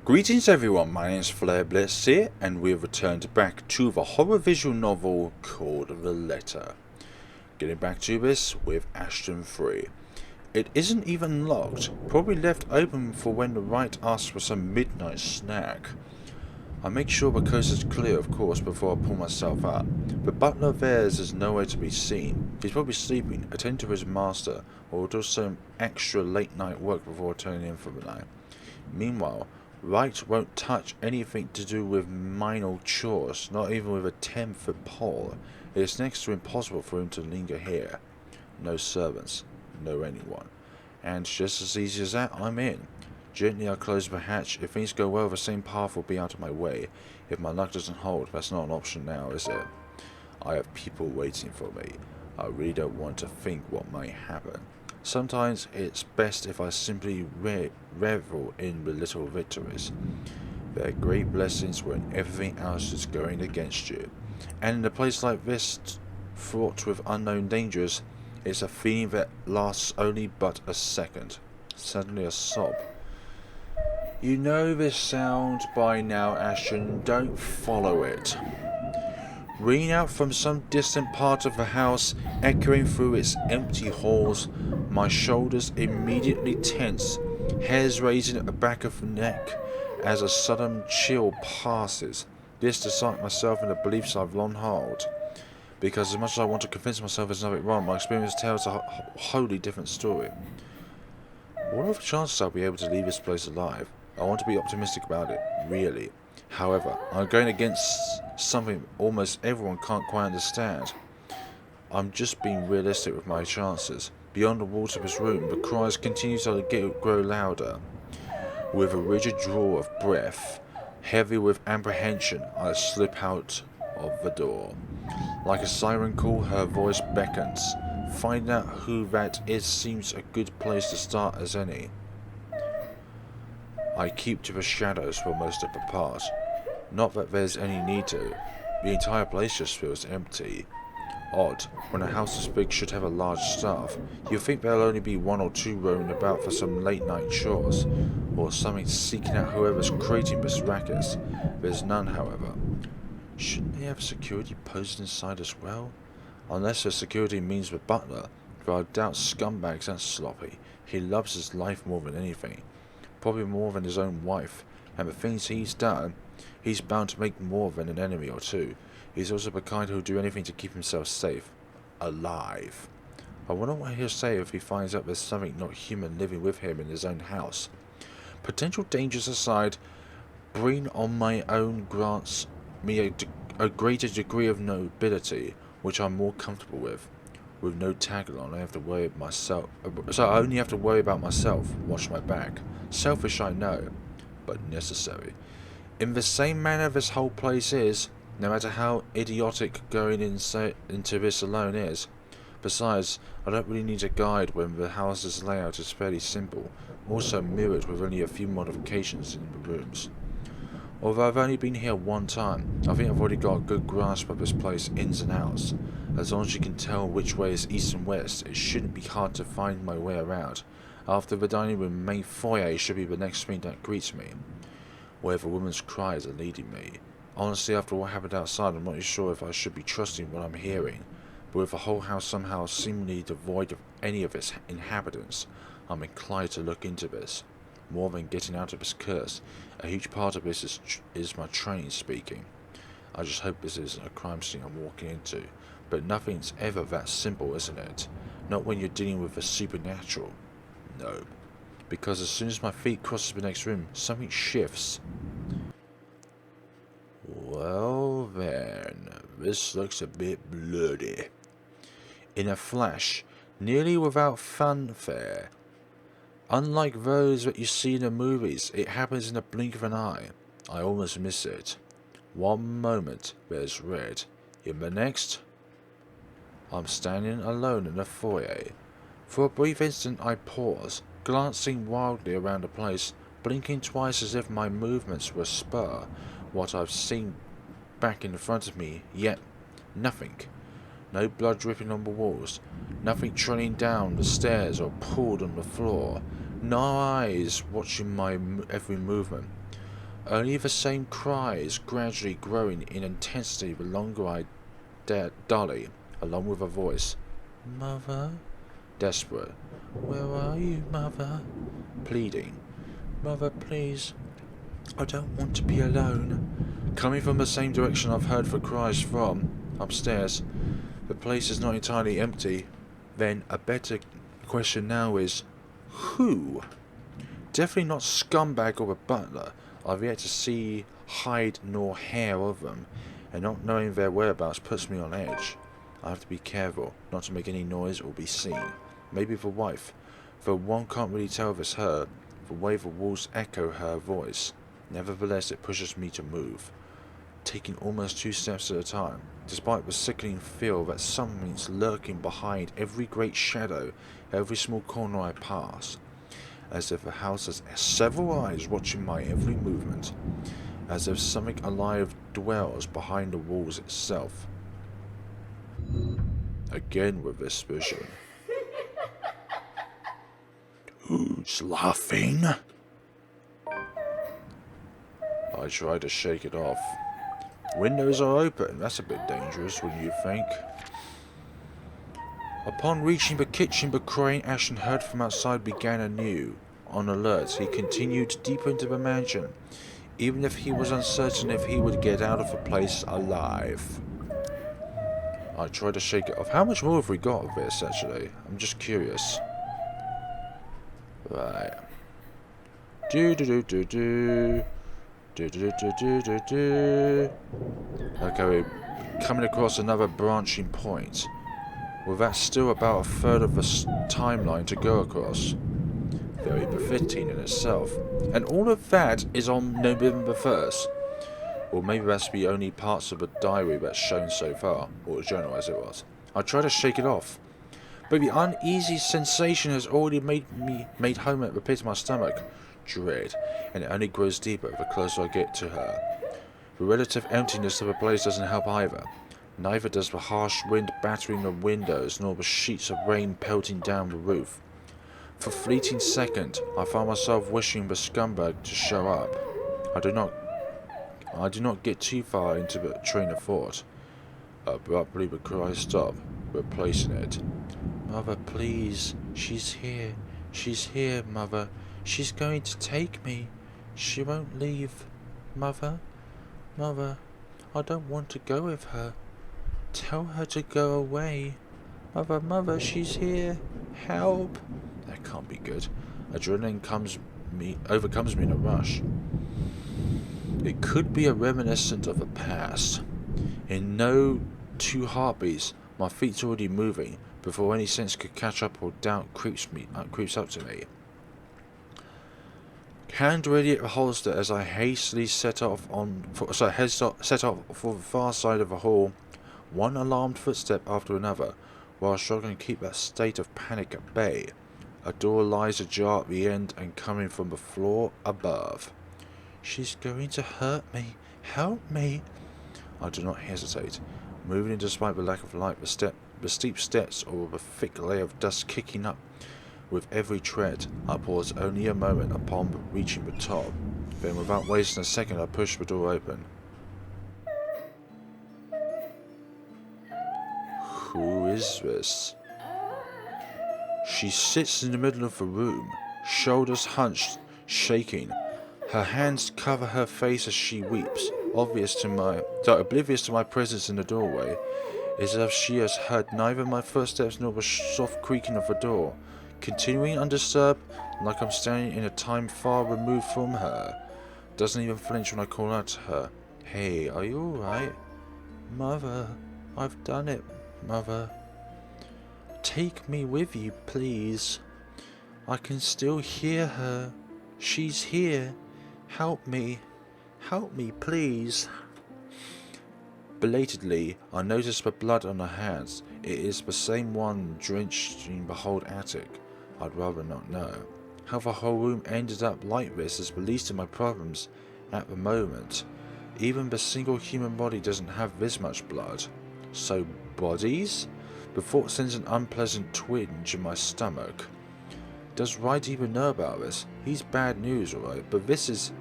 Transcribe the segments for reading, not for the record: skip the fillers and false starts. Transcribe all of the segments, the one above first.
Greetings everyone, my name is FlareBlitzed here, and we have returned back to the horror visual novel called The Letter. Getting back to this with Ashton 3. It isn't even locked, probably left open for when the right asks for some midnight snack. I make sure the coast is clear, of course, before I pull myself up. The butler there's is nowhere to be seen. He's probably sleeping, attending to his master, or does some extra late night work before turning in for the night. Meanwhile, Wright won't touch anything to do with minor chores, not even with a 10-foot pole. It is next to impossible for him to linger here. No servants, no anyone. And just as easy as that, I'm in. Gently I close the hatch. If things go well, the same path will be out of my way. If my luck doesn't hold, that's not an option now, is it? I have people waiting for me. I really don't want to think what might happen. Sometimes it's best if I simply revel in the little victories. There are great blessings when everything else is going against you. And in a place like this, fraught with unknown dangers, it's a feeling that lasts only but a second. Suddenly a sob. You know this sound by now, Ashton. Don't follow it. Ringing out from some distant part of the house, echoing through its empty halls, my shoulders immediately tense, hairs raising at the back of the neck as a sudden chill passes. This to cite myself in the beliefs I've long held. Because as much as I want to convince myself there's nothing wrong, my experience tells a wholly different story. What are the chances I'll be able to leave this place alive? I want to be optimistic about it, really. However, I'm going against something almost everyone can't quite understand. I'm just being realistic with my chances. Beyond the walls of this room, the cries continue to grow louder. With a rigid draw of breath, heavy with apprehension, I slip out of the door. Like a siren call, her voice beckons. Finding out who that is seems a good place to start as any. I keep to the shadows for most of the part. Not that there's any need to. The entire place just feels empty. Odd, when a house this big should have a large staff. You'd think there'll only be one or two roaming about for some late night chores, or something seeking out whoever's creating this racket. There's none, however. Shouldn't they have security posted inside as well? Unless the security means the butler, for I doubt scumbag's that sloppy. He loves his life more than anything. Probably more than his own wife, and the things he's done, he's bound to make more than an enemy or two. He's also the kind who'll do anything to keep himself safe. Alive. I wonder what he'll say if he finds out there's something not human living with him in his own house. Potential dangers aside, bring on my own grants me a greater degree of nobility, which I'm more comfortable with. With no tagline, I have to worry about myself. So I only have to worry about myself. Watch my back. Selfish, I know, but necessary. In the same manner this whole place is, no matter how idiotic going into this alone is. Besides, I don't really need a guide when the house's layout is fairly simple, also mirrored with only a few modifications in the rooms. Although I've only been here one time, I think I've already got a good grasp of this place ins and outs. As long as you can tell which way is east and west, it shouldn't be hard to find my way around. After the dining room, main foyer should be the next thing that greets me, where the woman's cries are leading me. Honestly, after what happened outside, I'm not really sure if I should be trusting what I'm hearing, but with the whole house somehow seemingly devoid of any of its inhabitants, I'm inclined to look into this. More than getting out of this curse, a huge part of this is my training speaking. I just hope this isn't a crime scene I'm walking into, but nothing's ever that simple, isn't it? Not when you're dealing with the supernatural. No. Because as soon as my feet crosses the next room, something shifts. Well then, this looks a bit bloody. In a flash, nearly without fanfare. Unlike those that you see in the movies, it happens in a blink of an eye. I almost miss it. One moment, there's red. In the next, I'm standing alone in the foyer. For a brief instant I pause, glancing wildly around the place, blinking twice as if my movements were spur what I've seen back in front of me, yet nothing. No blood dripping on the walls, nothing trailing down the stairs or pulled on the floor, no eyes watching my every movement. Only the same cries, gradually growing in intensity the longer I dolly, along with a voice. Mother? Desperate. Where are you, Mother? Pleading. Mother, please. I don't want to be alone. Coming from the same direction I've heard the cries from, upstairs. The place is not entirely empty. Then a better question now is, who? Definitely not scumbag or a butler. I've yet to see hide nor hair of them, and not knowing their whereabouts puts me on edge. I have to be careful not to make any noise or be seen. Maybe the wife, though one can't really tell if it's her, the way the walls echo her voice. Nevertheless, it pushes me to move, taking almost 2 steps at a time, despite the sickening feel that something's lurking behind every great shadow, every small corner I pass. As if the house has several eyes watching my every movement, as if something alive dwells behind the walls itself. Again with this vision. Who's laughing? I try to shake it off. Windows are open, that's a bit dangerous, wouldn't you think? Upon reaching the kitchen, the crying Ashton heard from outside began anew. On alert, he continued deeper into the mansion, even if he was uncertain if he would get out of the place alive. I tried to shake it off. How much more have we got of this, actually? I'm just curious. Right. Do-do-do-do-do. Do-do-do-do-do-do. Okay, we're coming across another branching point. Well, that's still about a third of the timeline to go across. Very befitting in itself. And all of that is on November 1st. Or maybe that's the only parts of the diary that's shown so far. Or the journal as it was. I try to shake it off. But the uneasy sensation has already made home at the pit of my stomach. Dread. And it only grows deeper the closer I get to her. The relative emptiness of the place doesn't help either. Neither does the harsh wind battering the windows, nor the sheets of rain pelting down the roof. For a fleeting second, I find myself wishing the scumbag to show up. I do not get too far into the train of thought. Abruptly the cries stop, replacing it. Mother, please. She's here. She's here, Mother. She's going to take me. She won't leave. Mother? Mother, I don't want to go with her. Tell her to go away. Mother, Mother, she's here. Help. That can't be good. Adrenaline overcomes me in a rush. It could be a reminiscent of the past. In no 2 heartbeats, my feet's already moving before any sense could catch up or doubt creeps up to me. Hand ready at the holster as I hastily set off for the far side of the hall, one alarmed footstep after another, while struggling to keep that state of panic at bay. A door lies ajar at the end and coming from the floor above. She's going to hurt me. Help me. I do not hesitate, moving in despite the lack of light, the steep steps or the thick layer of dust kicking up with every tread. I pause only a moment upon reaching the top. Then without wasting a second I push the door open. Who is this? She sits in the middle of the room, shoulders hunched, shaking. Her hands cover her face as she weeps, oblivious to my presence in the doorway, as if she has heard neither my footsteps nor the soft creaking of the door. Continuing undisturbed, like I'm standing in a time far removed from her. Doesn't even flinch when I call out to her. Hey, are you alright? Mother, I've done it, Mother. Take me with you, please. I can still hear her. She's here. Help me. Help me, please. Belatedly, I notice the blood on her hands. It is the same one drenched in the whole attic. I'd rather not know. How the whole room ended up like this is the least of my problems at the moment. Even the single human body doesn't have this much blood. So bodies? The thought sends an unpleasant twinge in my stomach. Does Wright even know about this? He's bad news, alright, but this is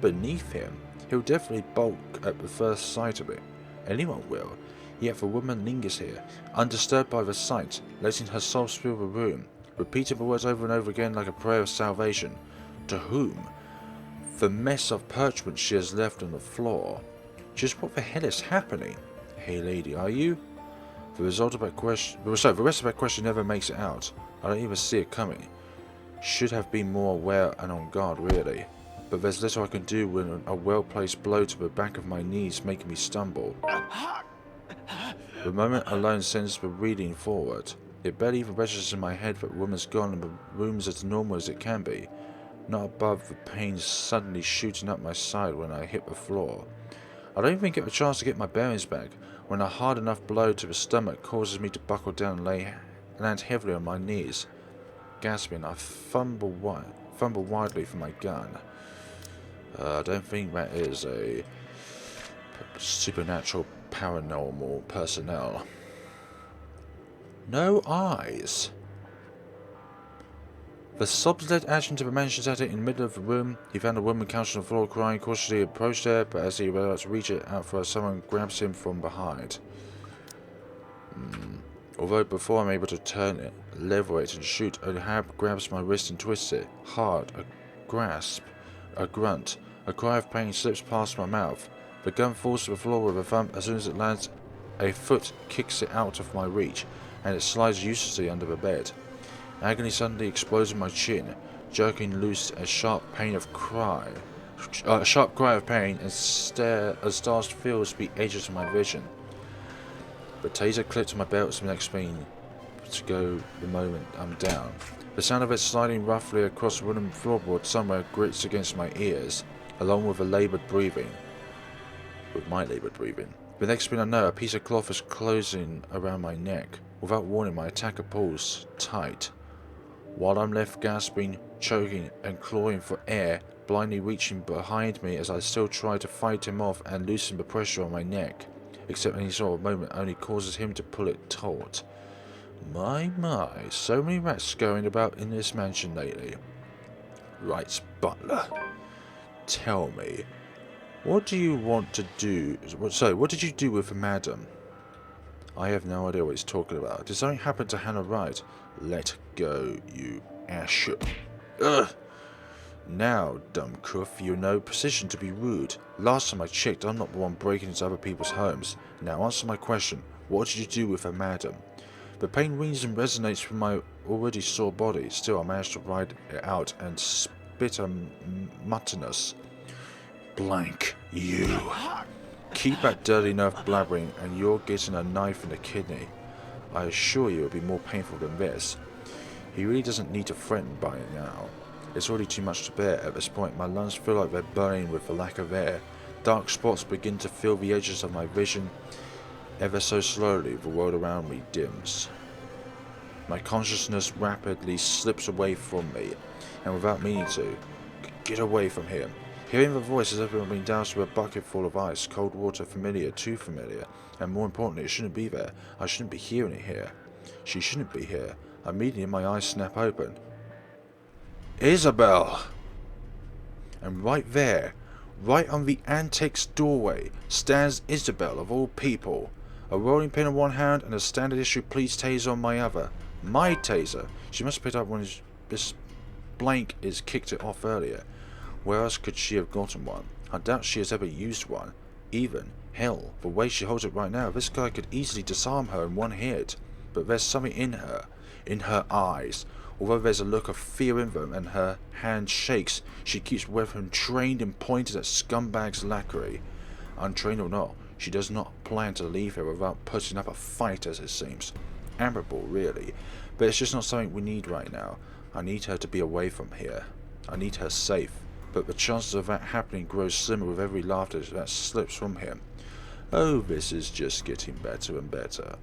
beneath him. He'll definitely balk at the first sight of it. Anyone will. Yet the woman lingers here, undisturbed by the sight, letting her soul fill the room, repeating the words over and over again like a prayer of salvation. To whom? The mess of parchment she has left on the floor. Just what the hell is happening? Hey lady, are you? The rest of that question never makes it out. I don't even see it coming. Should have been more aware and on guard, really. But there's little I can do when a well-placed blow to the back of my knees making me stumble. The moment alone sends the reading forward. It barely even registers in my head that the woman's gone and the room's as normal as it can be. Not above the pain suddenly shooting up my side when I hit the floor. I don't even get the chance to get my bearings back when a hard enough blow to the stomach causes me to buckle down and land heavily on my knees. Gasping, I fumble wildly for my gun. I don't think that is a supernatural paranormal personnel. No eyes. The sobs led Ashton to the mansion's attic in the middle of the room. He found a woman couched on the floor crying. Cautiously approached her, but as he was about to reach it out for her, someone grabs him from behind. Although before I'm able to turn it, level it and shoot, a hand grabs my wrist and twists it. Hard, a grasp, a grunt, a cry of pain slips past my mouth. The gun falls to the floor with a thump. As soon as it lands, a foot kicks it out of my reach, and it slides uselessly under the bed. Agony suddenly explodes in my chin, jerking loose a sharp cry of pain, and stars fills the edges of my vision. The taser clipped to my belt is the next thing to go the moment I'm down. The sound of it sliding roughly across the wooden floorboard somewhere grits against my ears, along with my laboured breathing. The next thing I know, a piece of cloth is closing around my neck. Without warning, my attacker pulls tight. While I'm left gasping, choking, and clawing for air, blindly reaching behind me as I still try to fight him off and loosen the pressure on my neck. Except any sort of moment only causes him to pull it taut. My, so many rats going about in this mansion lately. Right, butler. Tell me, what do you want to do? So, what did you do with the madam? I have no idea what he's talking about. Did something happen to Hannah Wright? Let go, you Ashton. Ugh! Now, dumb cuff, you're in no position to be rude. Last time I checked, I'm not the one breaking into other people's homes. Now answer my question. What did you do with her madam? The pain rings and resonates from my already sore body. Still, I managed to ride it out and spit a mutterness. Blank you. Keep that dirty nerve blabbering and you're getting a knife in the kidney. I assure you it'll be more painful than this. He really doesn't need to threaten by it now. It's already too much to bear at this point. My lungs feel like they're burning with the lack of air. Dark spots begin to fill the edges of my vision. Ever so slowly, the world around me dims. My consciousness rapidly slips away from me, and without meaning to, get away from here. Hearing the voice as if it had been doused with a bucket full of ice, cold water, familiar, too familiar, and more importantly, it shouldn't be there. I shouldn't be hearing it here. She shouldn't be here. Immediately my eyes snap open. Isabelle! And right there, right on the antique's doorway, stands Isabelle of all people. A rolling pin in one hand and a standard issue police taser on my other. My taser! She must have picked up when this blank is kicked it off earlier. Where else could she have gotten one? I doubt she has ever used one. Even, hell, the way she holds it right now, this guy could easily disarm her in one hit. But there's something in her eyes. Although there's a look of fear in them and her hand shakes, she keeps the weapon trained and pointed at scumbag's lacquery. Untrained or not, she does not plan to leave here without putting up a fight, as it seems. Admirable, really. But it's just not something we need right now. I need her to be away from here. I need her safe. But the chances of that happening grows slimmer with every laughter that slips from him. Oh, this is just getting better and better.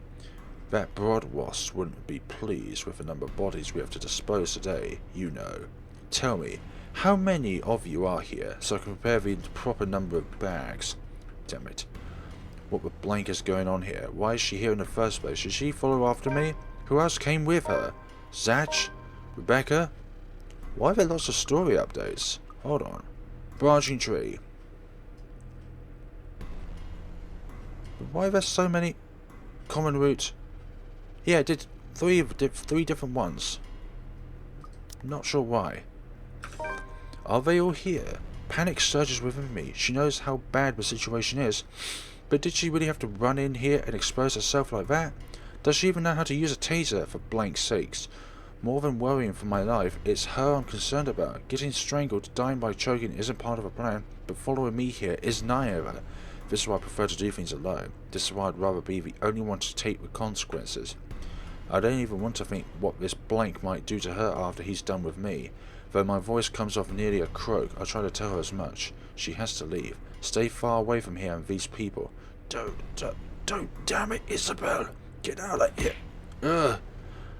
That broadwast wouldn't be pleased with the number of bodies we have to dispose today, you know. Tell me, how many of you are here, so I can prepare the proper number of bags? Damn it. What the blank is going on here? Why is she here in the first place? Did she follow after me? Who else came with her? Zach? Rebecca? Why are there lots of story updates? Hold on. Branching tree. But why are there so many common route? Yeah, it did three different ones. Not sure why. Are they all here? Panic surges within me. She knows how bad the situation is. But did she really have to run in here and expose herself like that? Does she even know how to use a taser, for blank sakes? More than worrying for my life, it's her I'm concerned about. Getting strangled, dying by choking isn't part of a plan, but following me here is neither. This is why I prefer to do things alone. This is why I'd rather be the only one to take the consequences. I don't even want to think what this blank might do to her after he's done with me. Though my voice comes off nearly a croak, I try to tell her as much. She has to leave. Stay far away from here and these people. Don't, damn it, Isabelle! Get out of here! Ugh!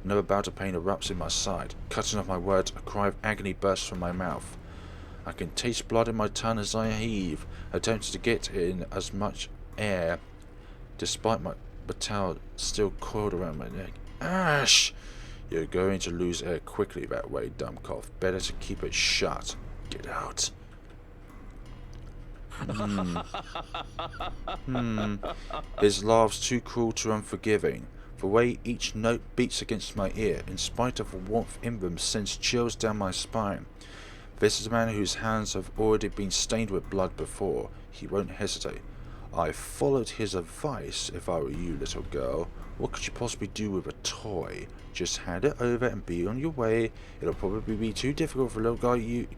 Another bout of pain erupts in my side. Cutting off my words, a cry of agony bursts from my mouth. I can taste blood in my tongue as I heave, attempting to get in as much air, despite the towel still coiled around my neck. Ash! You're going to lose air quickly that way, dumbcough. Better to keep it shut. Get out. His laugh's too cruel to unforgiving. The way each note beats against my ear, in spite of the warmth in them, sends chills down my spine. This is a man whose hands have already been stained with blood before. He won't hesitate. I followed his advice. If I were you, little girl, what could you possibly do with a toy? Just hand it over and be on your way. It'll probably be too difficult for a little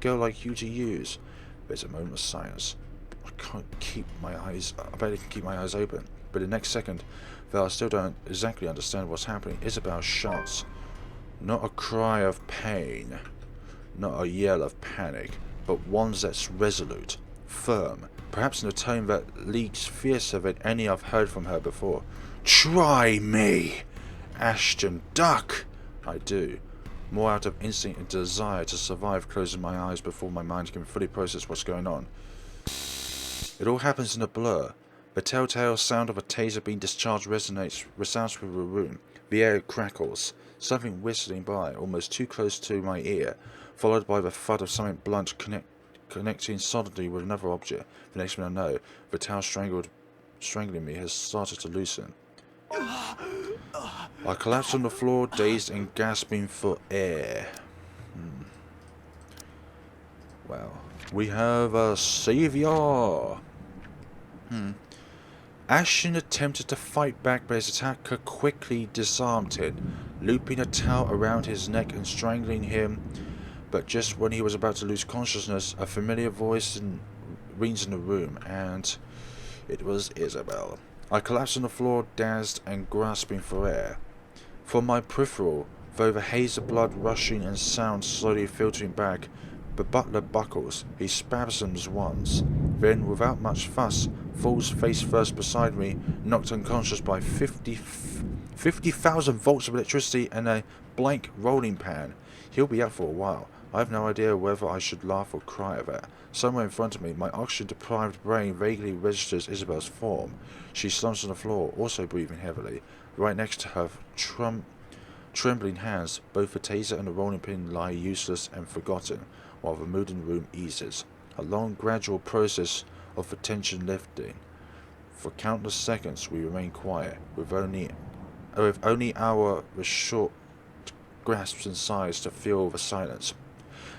girl like you to use. There's a moment of silence. I can't keep my eyes. I barely can keep my eyes open. But the next second, though I still don't exactly understand what's happening, Isabelle shouts. Not a cry of pain, not a yell of panic, but one that's resolute, firm, perhaps in a tone that leagues fiercer than any I've heard from her before. Try me! Ashton, duck! I do, more out of instinct and desire to survive, closing my eyes before my mind can fully process what's going on. It all happens in a blur. The telltale sound of a taser being discharged resounds through the room. The air crackles, something whistling by, almost too close to my ear, followed by the thud of something blunt connecting solidly with another object. The next thing I know, the towel strangling me has started to loosen. I collapsed on the floor, dazed and gasping for air. Well, we have a savior. Ashton attempted to fight back, but his attacker quickly disarmed him, looping a towel around his neck and strangling him. But just when he was about to lose consciousness, a familiar voice rings in the room, and it was Isabelle. I collapsed on the floor, dazed and grasping for air. From my peripheral, though the haze of blood rushing and sound slowly filtering back, the butler buckles. He spasms once, then, without much fuss, falls face first beside me, knocked unconscious by 50,000 volts of electricity and a blank rolling pan. He'll be up for a while. I have no idea whether I should laugh or cry at that. Somewhere in front of me, my oxygen-deprived brain vaguely registers Isabelle's form. She slumps on the floor, also breathing heavily. Right next to her, trembling hands, both the taser and the rolling pin lie useless and forgotten, while the mood in the room eases. A long, gradual process of the tension lifting. For countless seconds we remain quiet, with only our short grasps and sighs to fill the silence,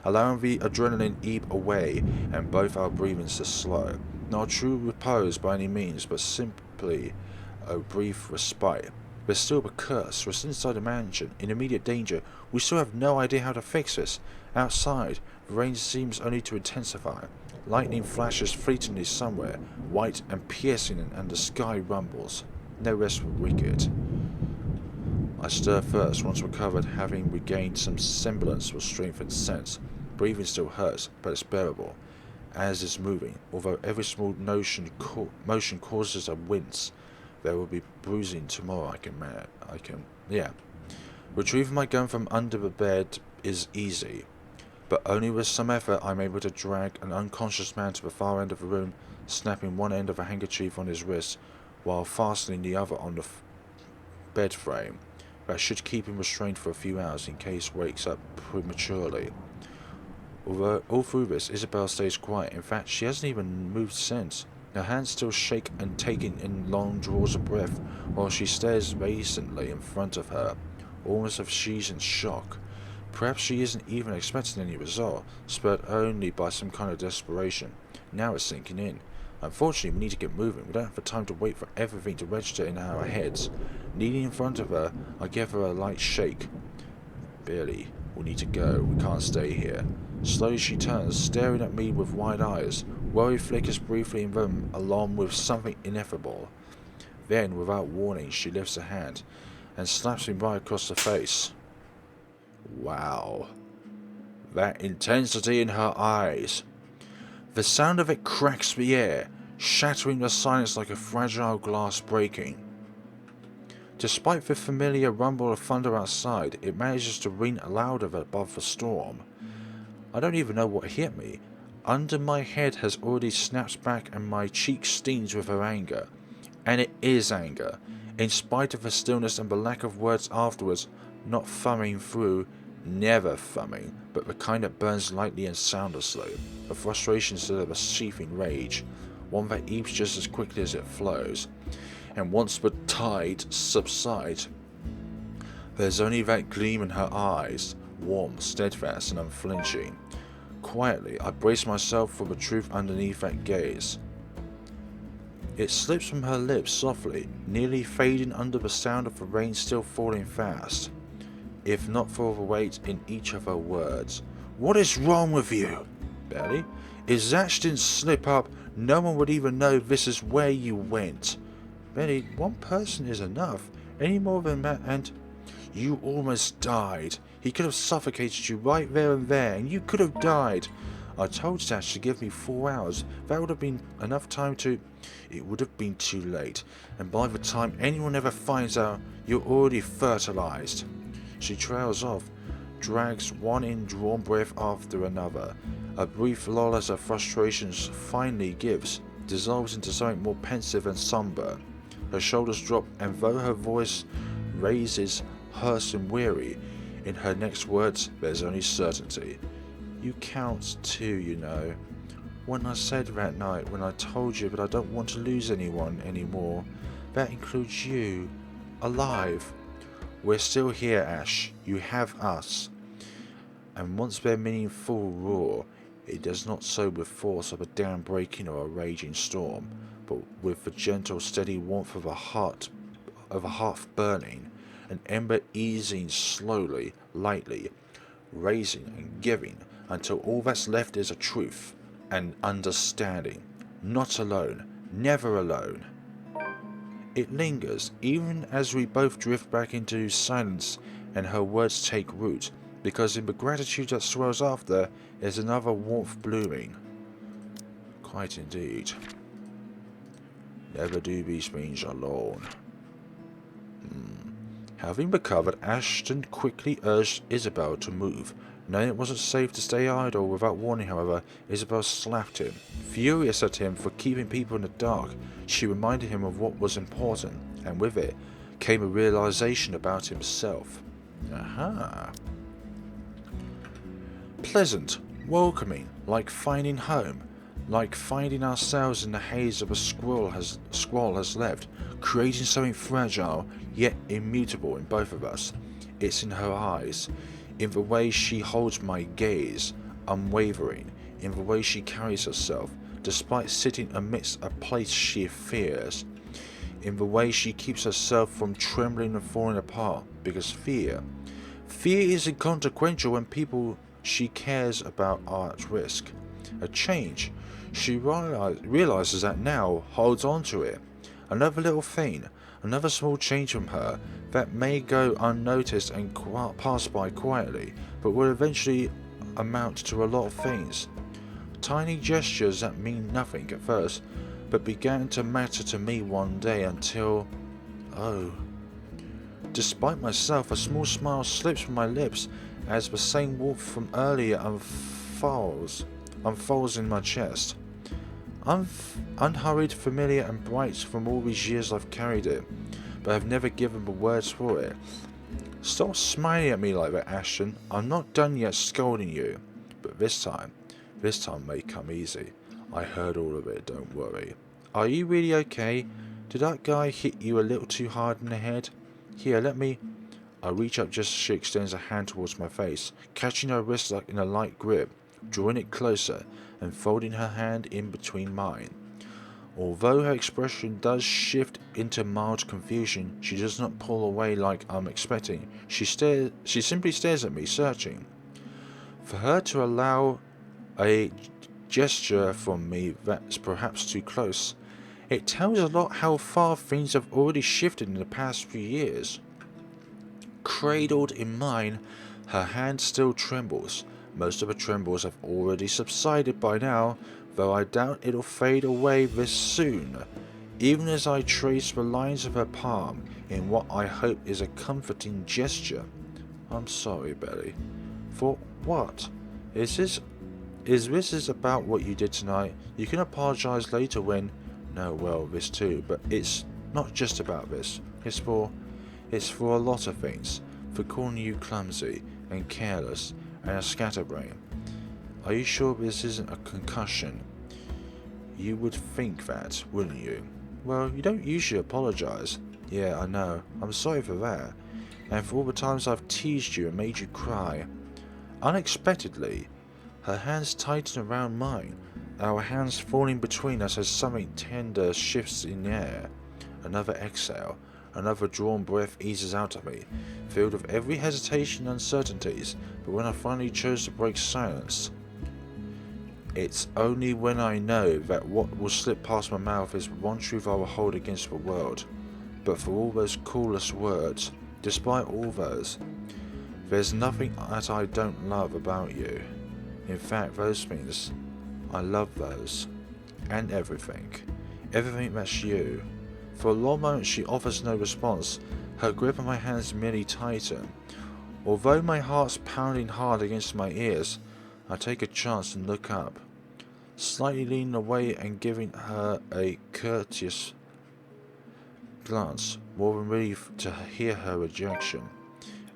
allowing the adrenaline ebb away and both our breathings to slow. Not a true repose by any means, but simply a brief respite. There's still the curse. We're still inside the mansion, in immediate danger. We still have no idea how to fix this. Outside, the rain seems only to intensify. Lightning flashes fleetingly somewhere, white and piercing, and the sky rumbles. No rest for wicked. I stir first, once recovered, having regained some semblance of strength and sense. Breathing still hurts, but it's bearable, as is moving, although every small motion causes a wince. There will be bruising tomorrow, Retrieving my gun from under the bed is easy, but only with some effort I'm able to drag an unconscious man to the far end of the room, snapping one end of a handkerchief on his wrist, while fastening the other on the bed frame. That should keep him restrained for a few hours in case wakes up prematurely. Although all through this, Isabelle stays quiet. In fact, she hasn't even moved since. Her hands still shake and taking in long draws of breath while she stares vacantly in front of her, almost as if she's in shock. Perhaps she isn't even expecting any result, spurred only by some kind of desperation. Now it's sinking in. Unfortunately, we need to get moving. We don't have the time to wait for everything to register in our heads. Kneeling in front of her, I give her a light shake. Billy, we need to go. We can't stay here. Slowly she turns, staring at me with wide eyes. Worry flickers briefly in them, along with something ineffable. Then, without warning, she lifts a hand and slaps me right across the face. Wow. That intensity in her eyes. The sound of it cracks the air, shattering the silence like a fragile glass breaking. Despite the familiar rumble of thunder outside, it manages to ring louder above the storm. I don't even know what hit me. Under my head has already snapped back and my cheek stings with her anger. And it is anger. In spite of the stillness and the lack of words afterwards, not thumbing through, never thumbing, but the kind that burns lightly and soundlessly. A frustration instead of a seething rage. One that ebbs just as quickly as it flows. And once the tide subsides, there's only that gleam in her eyes, warm, steadfast, and unflinching. Quietly, I brace myself for the truth underneath that gaze. It slips from her lips softly, nearly fading under the sound of the rain still falling fast, if not for the weight in each of her words. What is wrong with you, Belly? If Zatch didn't slip up, no one would even know this is where you went. Betty, one person is enough. Any more than that, and you almost died. He could have suffocated you right there and there, and you could have died. I told Zatch to give me 4 hours. That would have been enough time to... It would have been too late, and by the time anyone ever finds out, you're already fertilized. She trails off, drags one indrawn breath after another. A brief lull as her frustrations finally gives, dissolves into something more pensive and somber. Her shoulders drop, and though her voice raises, hearse and weary, in her next words there's only certainty. You count too, you know. When I said that night, when I told you that I don't want to lose anyone anymore, that includes you. Alive. We're still here, Ash. You have us. And once their meaningful roar, it does not so with force of a dam breaking or a raging storm, but with the gentle, steady warmth of a heart burning, an ember easing slowly, lightly, raising and giving, until all that's left is a truth, an understanding. Not alone, never alone. It lingers, even as we both drift back into silence and her words take root, because in the gratitude that swells after is another warmth blooming. Quite indeed. Never do these things alone. Having recovered, Ashton quickly urged Isabelle to move. Knowing it wasn't safe to stay idle without warning, however, Isabelle slapped him. Furious at him for keeping people in the dark, she reminded him of what was important, and with it came a realization about himself. Aha. Pleasant, welcoming, like finding home, like finding ourselves in the haze of a squall has left, creating something fragile yet immutable in both of us. It's in her eyes, in the way she holds my gaze, unwavering, in the way she carries herself, despite sitting amidst a place she fears, in the way she keeps herself from trembling and falling apart, because fear is inconsequential when people she cares about are at risk. A change, she realizes that now, holds on to it. Another little thing, another small change from her that may go unnoticed and pass by quietly, but will eventually amount to a lot of things. Tiny gestures that mean nothing at first, but began to matter to me one day until... oh. Despite myself, a small smile slips from my lips as the same warmth from earlier unfolds in my chest. Unhurried, familiar and bright from all these years I've carried it, but I've never given the words for it. Stop smiling at me like that, Ashton. I'm not done yet scolding you. but this time may come easy. I heard all of it, don't worry. Are you really okay? Did that guy hit you a little too hard in the head? Here, let me... I reach up just as she extends a hand towards my face, catching her wrist in a light grip, drawing it closer, and folding her hand in between mine. Although her expression does shift into mild confusion, she does not pull away like I'm expecting. She simply stares at me, searching. For her to allow a gesture from me that's perhaps too close, it tells a lot how far things have already shifted in the past few years. Cradled in mine, her hand still trembles. Most of her trembles have already subsided by now, though I doubt it'll fade away this soon, even as I trace the lines of her palm in what I hope is a comforting gesture. I'm sorry, Belly. For what? Is this about what you did tonight? You can apologize later when... No, well, this too, but it's not just about this. It's for a lot of things. For calling you clumsy and careless and a scatterbrain. Are you sure this isn't a concussion? You would think that, wouldn't you? Well, you don't usually apologize. Yeah, I know. I'm sorry for that. And for all the times I've teased you and made you cry. Unexpectedly, her hands tighten around mine, our hands falling between us as something tender shifts in the air. Another exhale, another drawn breath eases out of me, filled with every hesitation and uncertainties, but when I finally chose to break silence, it's only when I know that what will slip past my mouth is one truth I will hold against the world. But for all those coolest words, despite all those, there's nothing that I don't love about you. In fact, those things, I love those. And everything. Everything that's you. For a long moment she offers no response. Her grip on my hands merely tighten. Although my heart's pounding hard against my ears, I take a chance and look up. Slightly leaning away and giving her a courteous glance, more than ready to hear her rejection.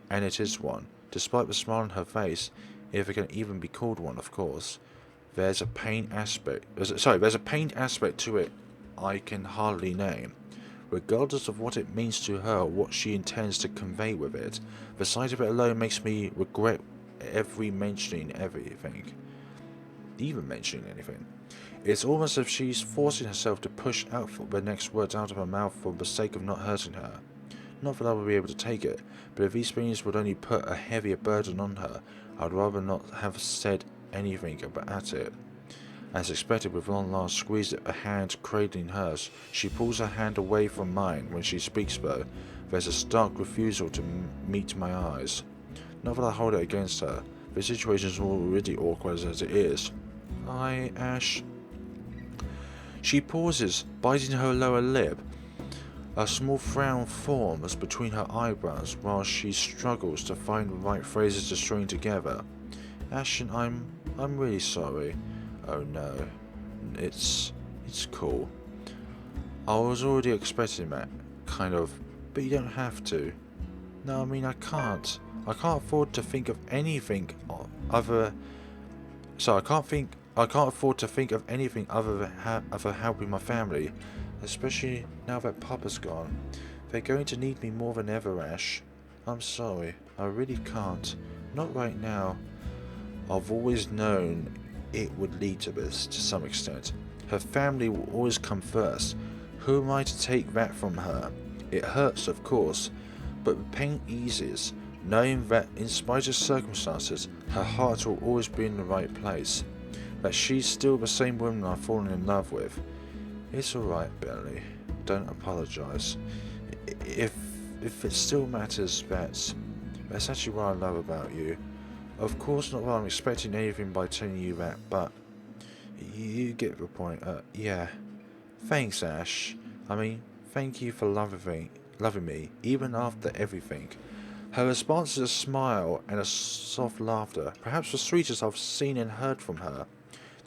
And it is one, despite the smile on her face, if it can even be called one, of course. There's a pained aspect to it I can hardly name. Regardless of what it means to her or what she intends to convey with it, the sight of it alone makes me regret even mentioning anything. It's almost as if she's forcing herself to push out the next words out of her mouth for the sake of not hurting her. Not that I would be able to take it, but if these feelings would only put a heavier burden on her, I'd rather not have said anything about it. As expected, with one last squeeze at her hand cradling hers, she pulls her hand away from mine. When she speaks though, there's a stark refusal to meet my eyes. Not that I hold it against her, the situation is already awkward as it is. Hi, Ash. She pauses, biting her lower lip. A small frown forms between her eyebrows while she struggles to find the right phrases to string together. Ashton, I'm really sorry. Oh no, it's cool. I was already expecting that, kind of, but you don't have to. No, I mean I can't afford to think of anything other. So I can't afford to think of anything other than helping my family, especially now that Papa's gone. They're going to need me more than ever, Ash. I'm sorry, I really can't. Not right now. I've always known it would lead to this, to some extent. Her family will always come first. Who am I to take that from her? It hurts, of course, but the pain eases, knowing that in spite of circumstances, her heart will always be in the right place. That she's still the same woman I've fallen in love with. It's alright, Belly. Don't apologise. If it still matters, that's actually what I love about you. Of course not that I'm expecting anything by telling you that, but you get the point. Yeah. Thanks, Ash. I mean, thank you for loving me, even after everything. Her response is a smile and a soft laughter, perhaps the sweetest I've seen and heard from her.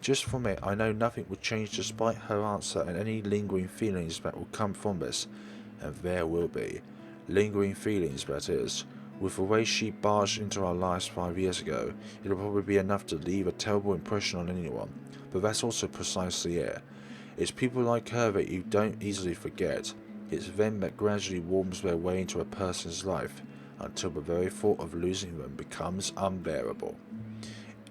Just from it, I know nothing will change despite her answer and any lingering feelings that will come from this. And there will be. Lingering feelings, that is. With the way she barged into our lives 5 years ago, it'll probably be enough to leave a terrible impression on anyone. But that's also precisely it. It's people like her that you don't easily forget. It's them that gradually warms their way into a person's life, until the very thought of losing them becomes unbearable.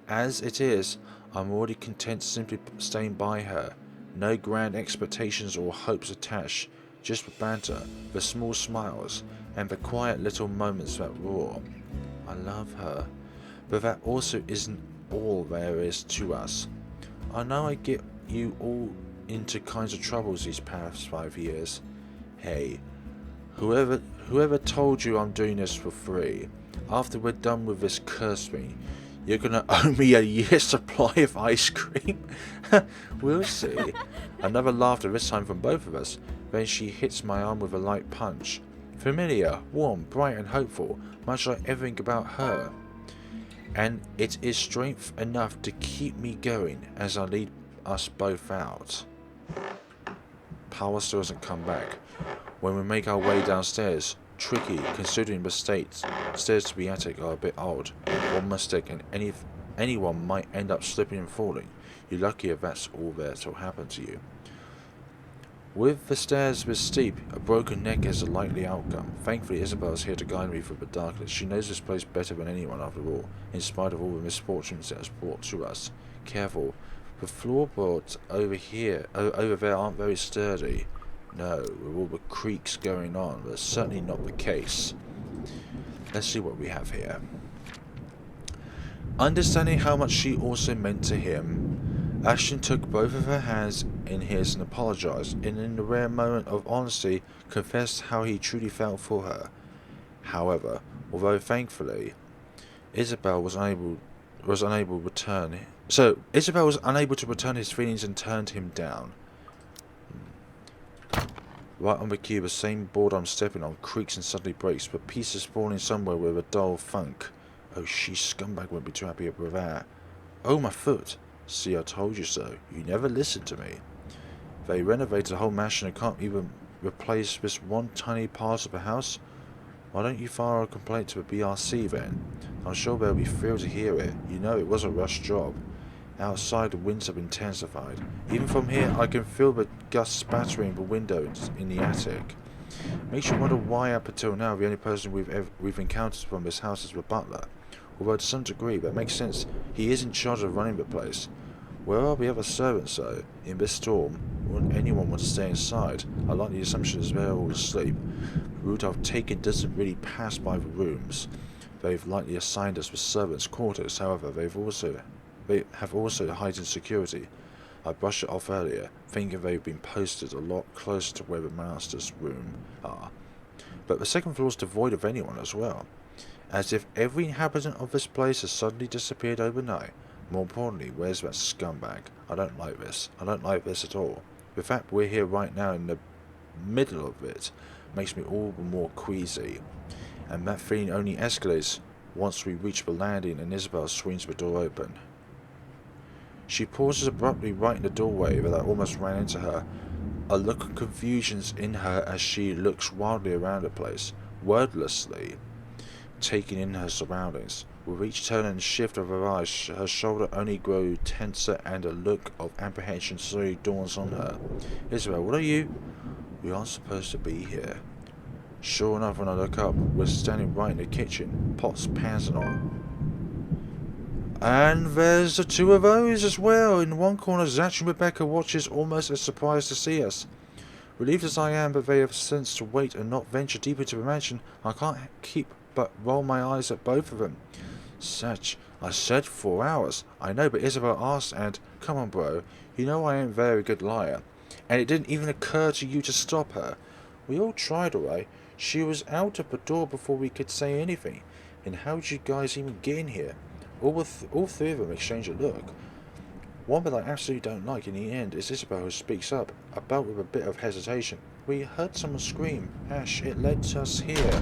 As it is, I'm already content simply staying by her. No grand expectations or hopes attached, just the banter, the small smiles, and the quiet little moments that roar. I love her, but that also isn't all there is to us. I know I get you all into kinds of troubles these past 5 years. Hey, whoever told you I'm doing this for free? After we're done with this curse thing, you're gonna owe me a year's supply of ice cream? We'll see. Another laughter, this time from both of us. Then she hits my arm with a light punch. Familiar, warm, bright and hopeful, much like everything about her. And it is strength enough to keep me going as I lead us both out. Power still hasn't come back. When we make our way downstairs, tricky considering the stairs to the attic are a bit odd. One mistake and anyone might end up slipping and falling. You're lucky if that's all there to happen to you. With the stairs this steep, a broken neck is a likely outcome. Thankfully, Isabelle's here to guide me through the darkness. She knows this place better than anyone after all, in spite of all the misfortunes it has brought to us. Careful, the floorboards over there aren't very sturdy. No, with all the creaks going on, that's certainly not the case. Let's see what we have here. Understanding how much she also meant to him, Ashton took both of her hands in his and apologized, and in the rare moment of honesty confessed how he truly felt for her. However, although thankfully Isabelle was unable to return his feelings and turned him down. Right on the cue, the same board I'm stepping on creaks and suddenly breaks, but pieces falling somewhere with a dull thunk. Oh, she scumbag won't be too happy with that. Oh, my foot. See, I told you so. You never listened to me. They renovated the whole mansion and can't even replace this one tiny part of the house? Why don't you file a complaint to the BRC then? I'm sure they'll be thrilled to hear it. You know it was a rush job. Outside, the winds have intensified. Even from here, I can feel the gusts spattering the windows in the attic. Makes you wonder why up until now the only person we've encountered from this house is the butler. Although to some degree that makes sense, he is in charge of running the place. Where are the other servants though? In this storm, wouldn't anyone want to stay inside? I like the assumption is they're all asleep. The route I've taken doesn't really pass by the rooms. They've likely assigned us the servants' quarters, however they have also heightened security. I brushed it off earlier, thinking they've been posted a lot closer to where the master's room are. But the second floor is devoid of anyone as well. As if every inhabitant of this place has suddenly disappeared overnight. More importantly, where's that scumbag? I don't like this. I don't like this at all. The fact we're here right now in the middle of it makes me all the more queasy. And that feeling only escalates once we reach the landing and Isabelle swings the door open. She pauses abruptly right in the doorway that I almost ran into her. A look of confusion's in her as she looks wildly around the place, wordlessly taking in her surroundings. With each turn and shift of her eyes, her shoulder only grows tenser and a look of apprehension slowly dawns on her. Isabelle, what are you? We aren't supposed to be here. Sure enough, when I look up, we're standing right in the kitchen, pots, pans and all. And there's the two of those as well. In one corner, Zach and Rebecca watches almost as surprised to see us. Relieved as I am that they have sense to wait and not venture deep into the mansion, I can't keep but roll my eyes at both of them. Zach, I said 4 hours. I know, but Isabelle asked and... Come on, bro. You know I ain't a very good liar. And it didn't even occur to you to stop her. We all tried, alright. She was out of the door before we could say anything. And how did you guys even get in here? All three of them exchange a look. One that I absolutely don't like in the end is Isabelle, who speaks up, about with a bit of hesitation. We heard someone scream. Ash, it led us here.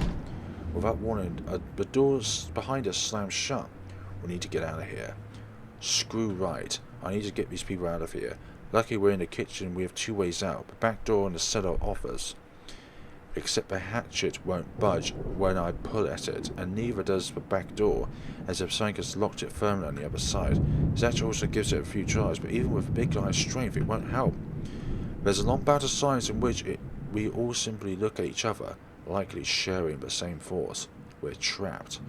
Without warning, the doors behind us slammed shut. We need to get out of here. Screw right. I need to get these people out of here. Lucky we're in the kitchen, we have 2 ways out. The back door and the cellar offers. except the hatchet won't budge when I pull at it, and neither does the back door, as if something has locked it firmly on the other side. His hatchet also gives it a few tries, but even with a big guy's strength, it won't help. There's a long bout of silence in which we all simply look at each other, likely sharing the same thoughts. We're trapped.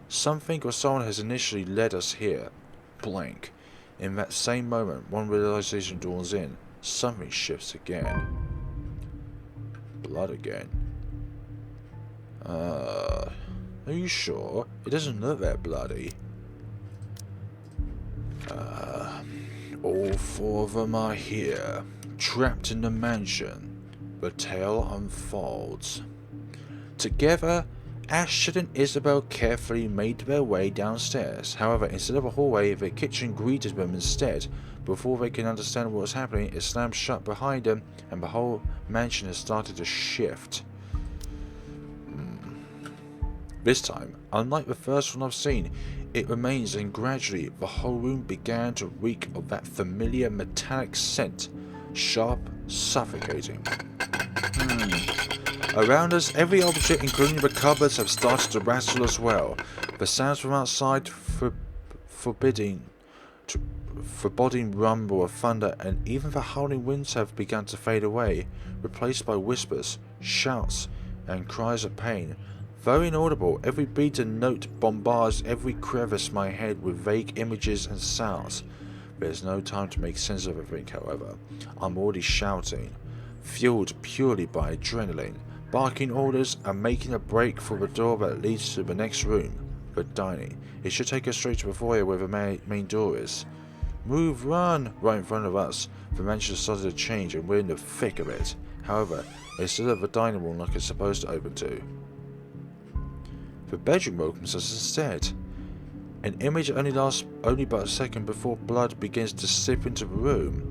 Something or someone has initially led us here. Blank. In that same moment, one realization dawns in. Something shifts again. Blood again. Are you sure? It doesn't look that bloody. All four of them are here, trapped in the mansion. The tale unfolds. Together, Ashton and Isabelle carefully made their way downstairs. However, instead of a hallway, the kitchen greeted them instead. Before they can understand what was happening, it slammed shut behind them, and the whole mansion has started to shift. This time, unlike the first one I've seen, it remains, and gradually the whole room began to reek of that familiar metallic scent. Sharp, suffocating. Around us, every object, including the cupboards, have started to rattle as well. The sounds from outside, foreboding rumble of thunder, and even the howling winds have begun to fade away, replaced by whispers, shouts, and cries of pain. Though inaudible, every beat and note bombards every crevice in my head with vague images and sounds. There's no time to make sense of everything, however. I'm already shouting, fueled purely by adrenaline, barking orders and making a break for the door that leads to the next room, the dining. It should take us straight to the foyer where the main door is. Move, run! Right in front of us. The mansion started to change and we're in the thick of it. However, instead of the dining room like it's supposed to open to, the bedroom opens us instead. An image only lasts but a second before blood begins to slip into the room,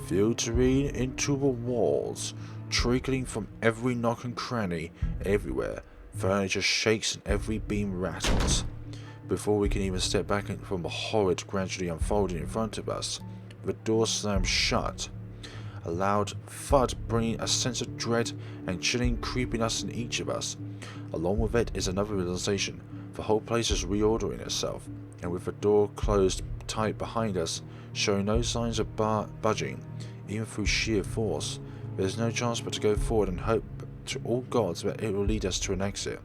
filtering into the walls, trickling from every nook and cranny, everywhere. Furniture shakes and every beam rattles. Before we can even step back from the horror gradually unfolding in front of us, the door slams shut. A loud thud bringing a sense of dread and chilling creeping us in each of us. Along with it is another realization. The whole place is reordering itself, and with the door closed tight behind us, showing no signs of budging, even through sheer force, there's no chance but to go forward and hope to all gods that it will lead us to an exit.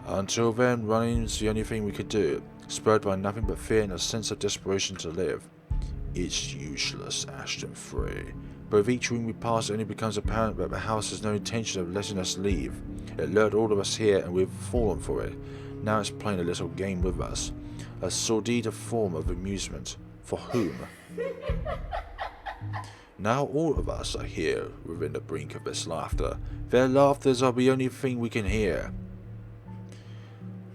Until then, running is the only thing we could do, spurred by nothing but fear and a sense of desperation to live. It's useless, Ashton 3. But with each room we pass, it only becomes apparent that the house has no intention of letting us leave. It lured all of us here and we've fallen for it. Now it's playing a little game with us. A sordid form of amusement. For whom? Now all of us are here within the brink of this laughter. Their laughters are the only thing we can hear.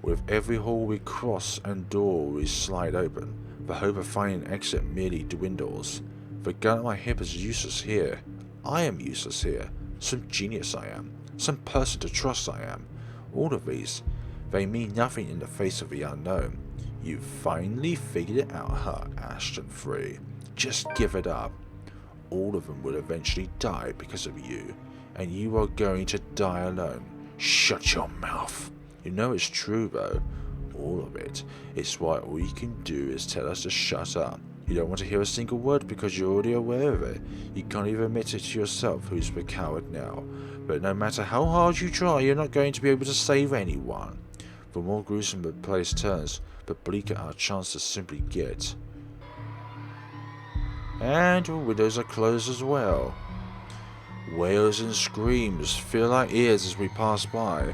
With every hall we cross and door we slide open, the hope of finding an exit merely dwindles. The gun at my hip is useless here. I am useless here. Some genius I am. Some person to trust I am. All of these, they mean nothing in the face of the unknown. You finally figured it out, huh, Ashton 3? Just give it up. All of them will eventually die because of you, and you are going to die alone. Shut your mouth. You know it's true though. All of it. It's why all you can do is tell us to shut up. You don't want to hear a single word because you're already aware of it. You can't even admit it to yourself who's the coward now. But no matter how hard you try, you're not going to be able to save anyone. The more gruesome the place turns, the bleaker our chances simply get. And the windows are closed as well. Wails and screams fill our ears as we pass by.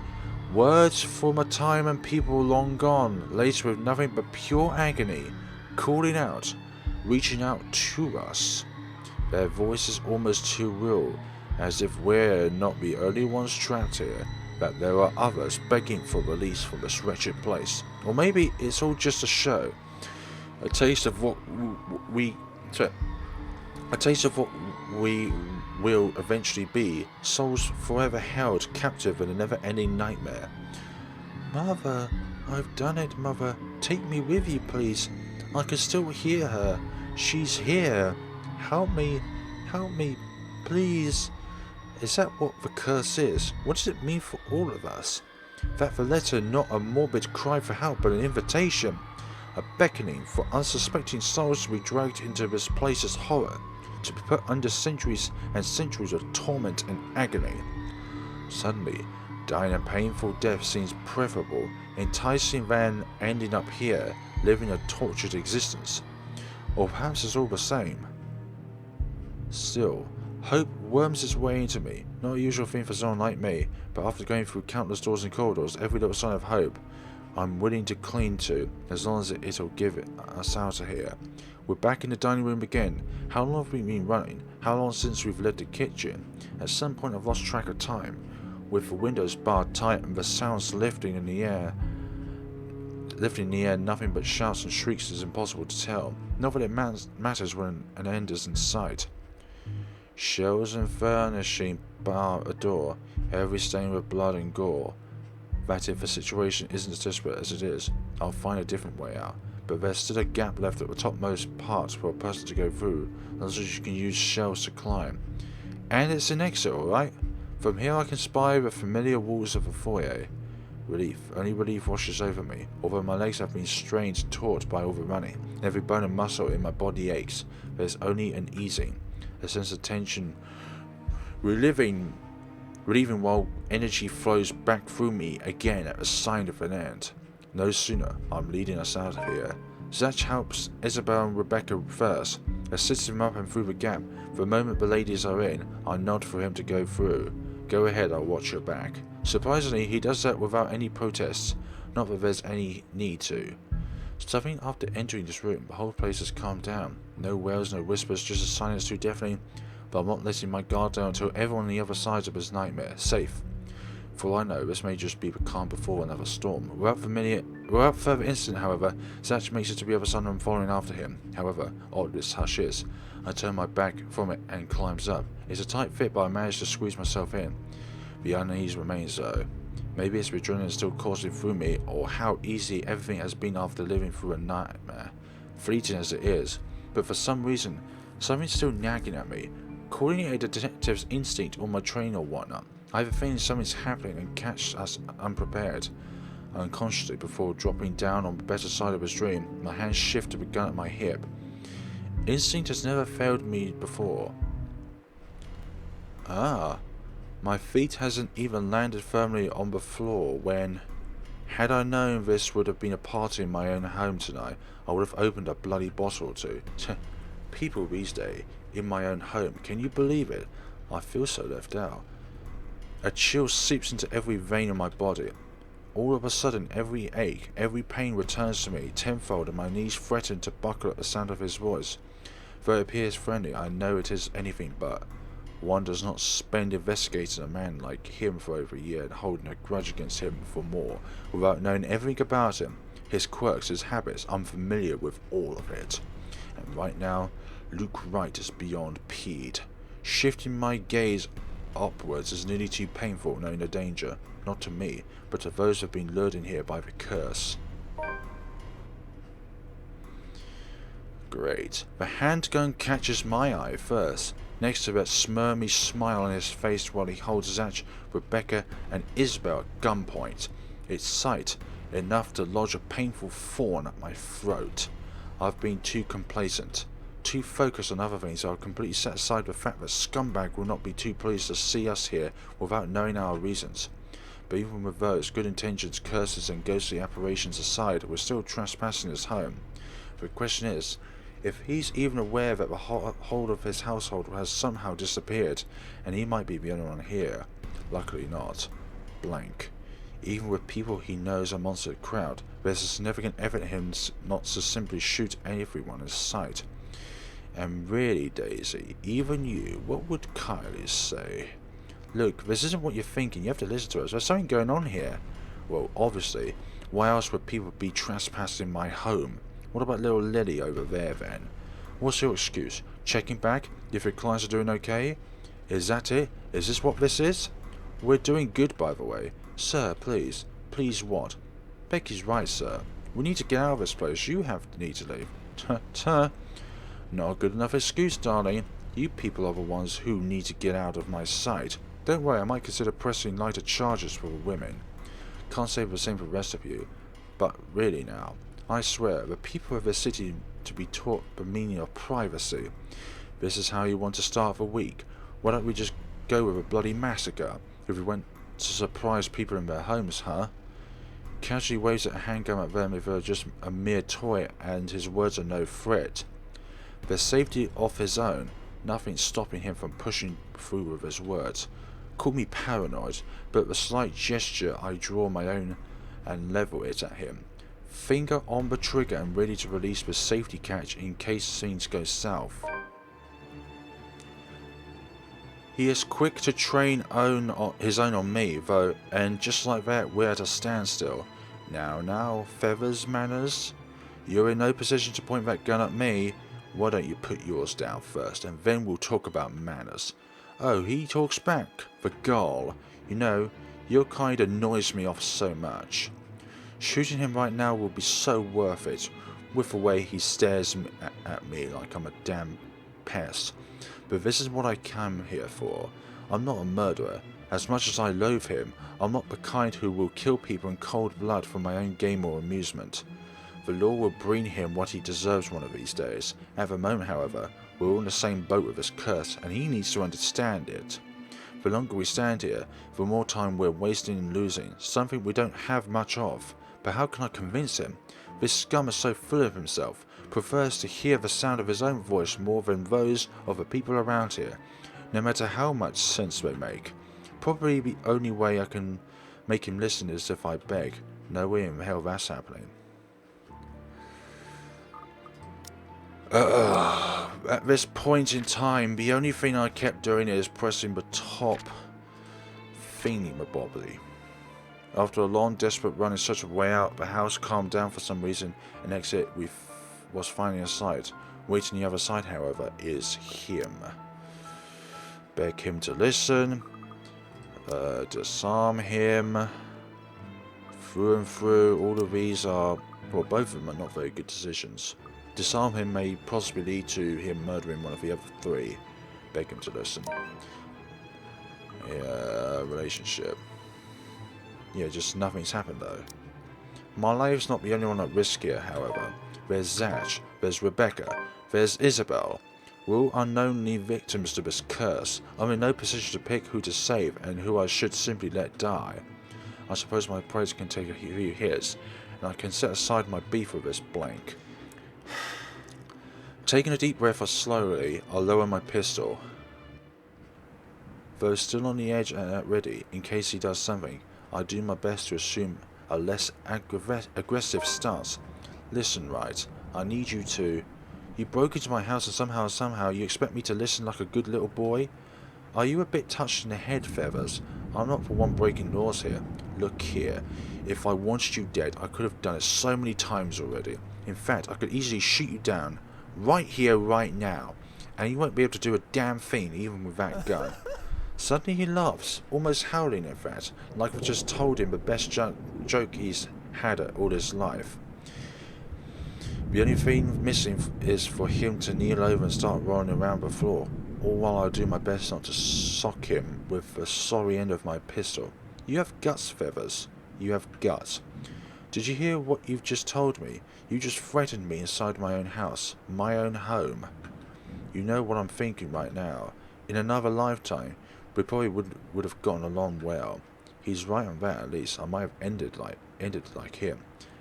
Words from a time and people long gone, laced with nothing but pure agony, calling out, reaching out to us. Their voices almost too real, as if we're not the only ones trapped here, that there are others begging for release from this wretched place. Or maybe it's all just a show. A taste of what we will eventually be, souls forever held captive in a never-ending nightmare. Mother, I've done it, Mother. Take me with you, please. I can still hear her. She's here. Help me, please. Is that what the curse is? What does it mean for all of us? That the letter not a morbid cry for help, but an invitation, a beckoning for unsuspecting souls to be dragged into this place's horror, to be put under centuries and centuries of torment and agony. Suddenly, dying a painful death seems preferable, enticing than ending up here, living a tortured existence. Or perhaps it's all the same. Still, hope worms its way into me, not a usual thing for someone like me, but after going through countless doors and corridors, every little sign of hope I'm willing to cling to, as long as it'll give us out of here. We're back in the dining room again. How long have we been running? How long since we've left the kitchen? At some point I've lost track of time. With the windows barred tight and the sounds lifting in the air, nothing but shouts and shrieks is impossible to tell. Not that it matters when an end is in sight. Shells and furnishing bar a door, every stain with blood and gore. That if the situation isn't as desperate as it is, I'll find a different way out. But there's still a gap left at the topmost parts for a person to go through, unless you can use shells to climb. And it's an exit, alright? From here I can spy the familiar walls of the foyer. Relief, only relief washes over me, although my legs have been strained taut by all the running, and every bone and muscle in my body aches. There's only an easing, a sense of tension relieving while energy flows back through me again at the sign of an end. No sooner I'm leading us out of here. Zach helps Isabelle and Rebecca first, assists him up and through the gap. The moment the ladies are in, I nod for him to go through. Go ahead, I'll watch your back. Surprisingly, he does that without any protests, not that there's any need to. Suddenly, after entering this room, the whole place has calmed down. No wails, no whispers, just a silence too deafening, but I'm not letting my guard down until everyone on the other side of this nightmare, safe. For all I know, this may just be the calm before another storm. Without further incident, however, Zach makes it to the other side and I'm following after him. However, odd this hush is. I turn my back from it and climbs up. It's a tight fit, but I manage to squeeze myself in. The unease remains though. Maybe it's the adrenaline still coursing through me, or how easy everything has been after living through a nightmare. Fleeting as it is, but for some reason, something's still nagging at me. Calling it a detective's instinct or my training or whatnot. I have a feeling something's happening and catch us unprepared. Unconsciously, before dropping down on the better side of his dream, my hands shift to the gun at my hip. Instinct has never failed me before. My feet hasn't even landed firmly on the floor when... Had I known this would have been a party in my own home tonight, I would have opened a bloody bottle or two. People these days, in my own home, can you believe it? I feel so left out. A chill seeps into every vein of my body. All of a sudden, every ache, every pain returns to me tenfold, and my knees threaten to buckle at the sound of his voice. Though it appears friendly, I know it is anything but. One does not spend investigating a man like him for over a year and holding a grudge against him for more, without knowing everything about him, his quirks, his habits. I'm familiar with all of it. And right now, Luke Wright is beyond peed. Shifting my gaze upwards is nearly too painful, knowing the danger, not to me, but to those who have been lured in here by the curse. Great. The handgun catches my eye first, next to that smirmy smile on his face while he holds Zach, Rebecca, and Isabelle at gunpoint. Its sight, enough to lodge a painful thorn at my throat. I've been too complacent, too focused on other things. I've completely set aside the fact that Scumbag will not be too pleased to see us here without knowing our reasons. But even with those good intentions, curses, and ghostly apparitions aside, we're still trespassing his home. The question is, if he's even aware that the whole of his household has somehow disappeared, and he might be the only one here. Luckily not. Blank. Even with people he knows are amongst the crowd, there's a significant effort in him not to simply shoot everyone in sight. And really, Daisy, even you, what would Kylie say? Look, this isn't what you're thinking, you have to listen to us, there's something going on here. Well, obviously, why else would people be trespassing my home? What about little Lily over there then? What's your excuse? Checking back if your clients are doing okay? Is that it? Is this what this is? We're doing good, by the way. Sir, please. Please what? Becky's right, sir. We need to get out of this place. You need to leave. Not a good enough excuse, darling. You people are the ones who need to get out of my sight. Don't worry, I might consider pressing lighter charges for the women. Can't say the same for the rest of you. But really now, I swear, the people of this city to be taught the meaning of privacy. This is how you want to start the week. Why don't we just go with a bloody massacre if we went to surprise people in their homes, huh? Casually waves at a handgun at them if they're just a mere toy and his words are no threat. There's safety of his own, nothing stopping him from pushing through with his words. Call me paranoid, but at the slight gesture I draw my own and level it at him. Finger on the trigger and ready to release the safety catch in case things go south. He is quick to train his own on me, though, and just like that we're at a standstill. Now, feathers, manners? You're in no position to point that gun at me. Why don't you put yours down first, and then we'll talk about manners. Oh, he talks back, the gall. You know, your kind annoys me off so much. Shooting him right now will be so worth it, with the way he stares at me like I'm a damn pest. But this is what I came here for. I'm not a murderer. As much as I loathe him, I'm not the kind who will kill people in cold blood for my own game or amusement. The law will bring him what he deserves one of these days. At the moment, however, we're all in the same boat with this curse, and he needs to understand it. The longer we stand here, the more time we're wasting and losing, something we don't have much of. But how can I convince him? This scum is so full of himself, prefers to hear the sound of his own voice more than those of the people around here, no matter how much sense they make. Probably the only way I can make him listen is if I beg. No way in hell that's happening. At this point in time, the only thing I kept doing is pressing the top thingy-mabobby. After a long, desperate run in search of a way out, the house calmed down for some reason. An exit was finally in sight. Waiting the other side, however, is him. Beg him to listen. Disarm him. Through and through, all of these are, well, both of them are not very good decisions. Disarm him may possibly lead to him murdering one of the other three. Beg him to listen. Relationship. Yeah, just nothing's happened though. My life's not the only one at risk here, however. There's Zach, there's Rebecca, there's Isabelle. We're all unknownly victims to this curse. I'm in no position to pick who to save and who I should simply let die. I suppose my praise can take a few hits, and I can set aside my beef with this blank. Taking a deep breath slowly, I'll lower my pistol. Though still on the edge and at ready, in case he does something, I do my best to assume a less aggressive stance. Listen, right, I need you to... You broke into my house and somehow you expect me to listen like a good little boy? Are you a bit touched in the head, Feathers? I'm not for one breaking laws here. Look here, if I wanted you dead, I could have done it so many times already. In fact, I could easily shoot you down, right here, right now, and you won't be able to do a damn thing even with that gun. Suddenly he laughs, almost howling in fact, like I've just told him the best joke he's had all his life. The only thing missing is for him to kneel over and start rolling around the floor, all while I do my best not to sock him with the sorry end of my pistol. You have guts, Feathers. You have guts. Did you hear what you've just told me? You just threatened me inside my own house, my own home. You know what I'm thinking right now. In another lifetime, we probably would have gotten along well. He's right on that, at least. I might have ended like him.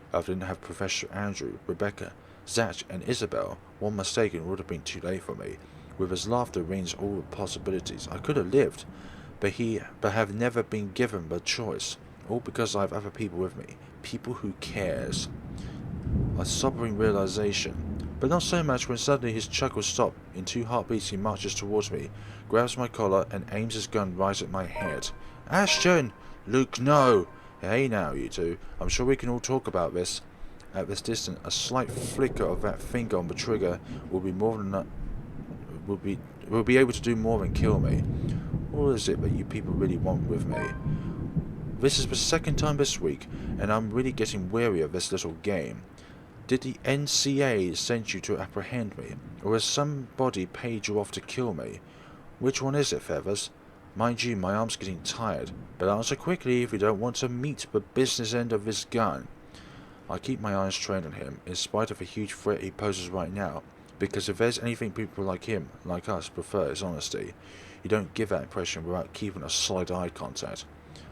If I didn't have Professor Andrew, Rebecca, Zach, and Isabelle. One mistake and it would have been too late for me. With his laughter rings all the possibilities. I could have lived, but have never been given the choice. All because I have other people with me. People who cares. A sobering realization. But not so much when suddenly his chuckles stop. In 2 heartbeats he marches towards me, grabs my collar and aims his gun right at my head. Ashton! Luke, no! Hey now, you two. I'm sure we can all talk about this. At this distance, a slight flicker of that finger on the trigger will be more than will be able to do more than kill me. What is it that you people really want with me? This is the second time this week, and I'm really getting weary of this little game. Did the NCA send you to apprehend me, or has somebody paid you off to kill me? Which one is it, Feathers? Mind you, my arm's getting tired, but answer quickly if you don't want to meet the business end of this gun. I keep my eyes trained on him, in spite of the huge threat he poses right now, because if there's anything people like him, like us, prefer, it's honesty. You don't give that impression without keeping a solid eye contact.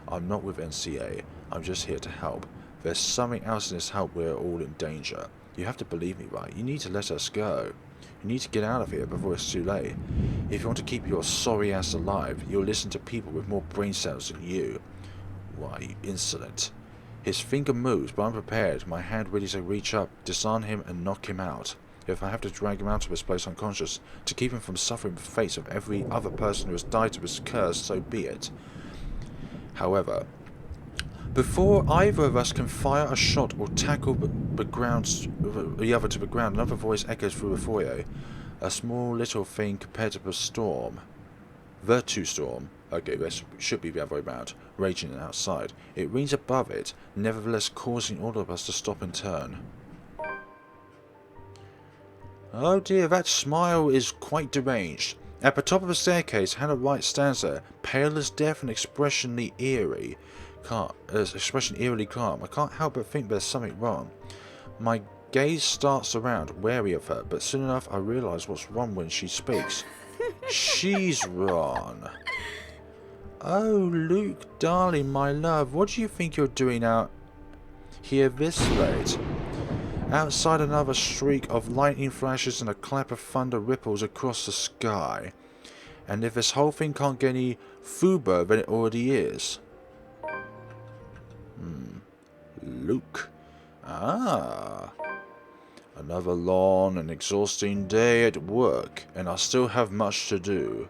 I'm not with NCA, I'm just here to help. There's something else in this help, we're all in danger. You have to believe me, right? You need to let us go. You need to get out of here before it's too late. If you want to keep your sorry ass alive, you'll listen to people with more brain cells than you. Why, you insolent. His finger moves, but I'm prepared, my hand ready to reach up, disarm him and knock him out. If I have to drag him out of this place unconscious, to keep him from suffering the fate of every other person who has died to this curse, so be it. However, before either of us can fire a shot or tackle the other to the ground, another voice echoes through the foyer. A small little thing compared to the storm. The two storm. Okay, this should be the other way around. Raging outside. It rings above it, nevertheless causing all of us to stop and turn. Oh dear, that smile is quite deranged. At the top of the staircase, Hannah Wright stands there, pale as death and expressionally eerily calm. I can't help but think there's something wrong. My gaze starts around, wary of her, but soon enough I realise what's wrong when she speaks. She's wrong. Oh, Luke, darling, my love, what do you think you're doing out here this late? Outside, another streak of lightning flashes and a clap of thunder ripples across the sky. And if this whole thing can't get any fuber than it already is. Luke. Ah. Another long and exhausting day at work, and I still have much to do.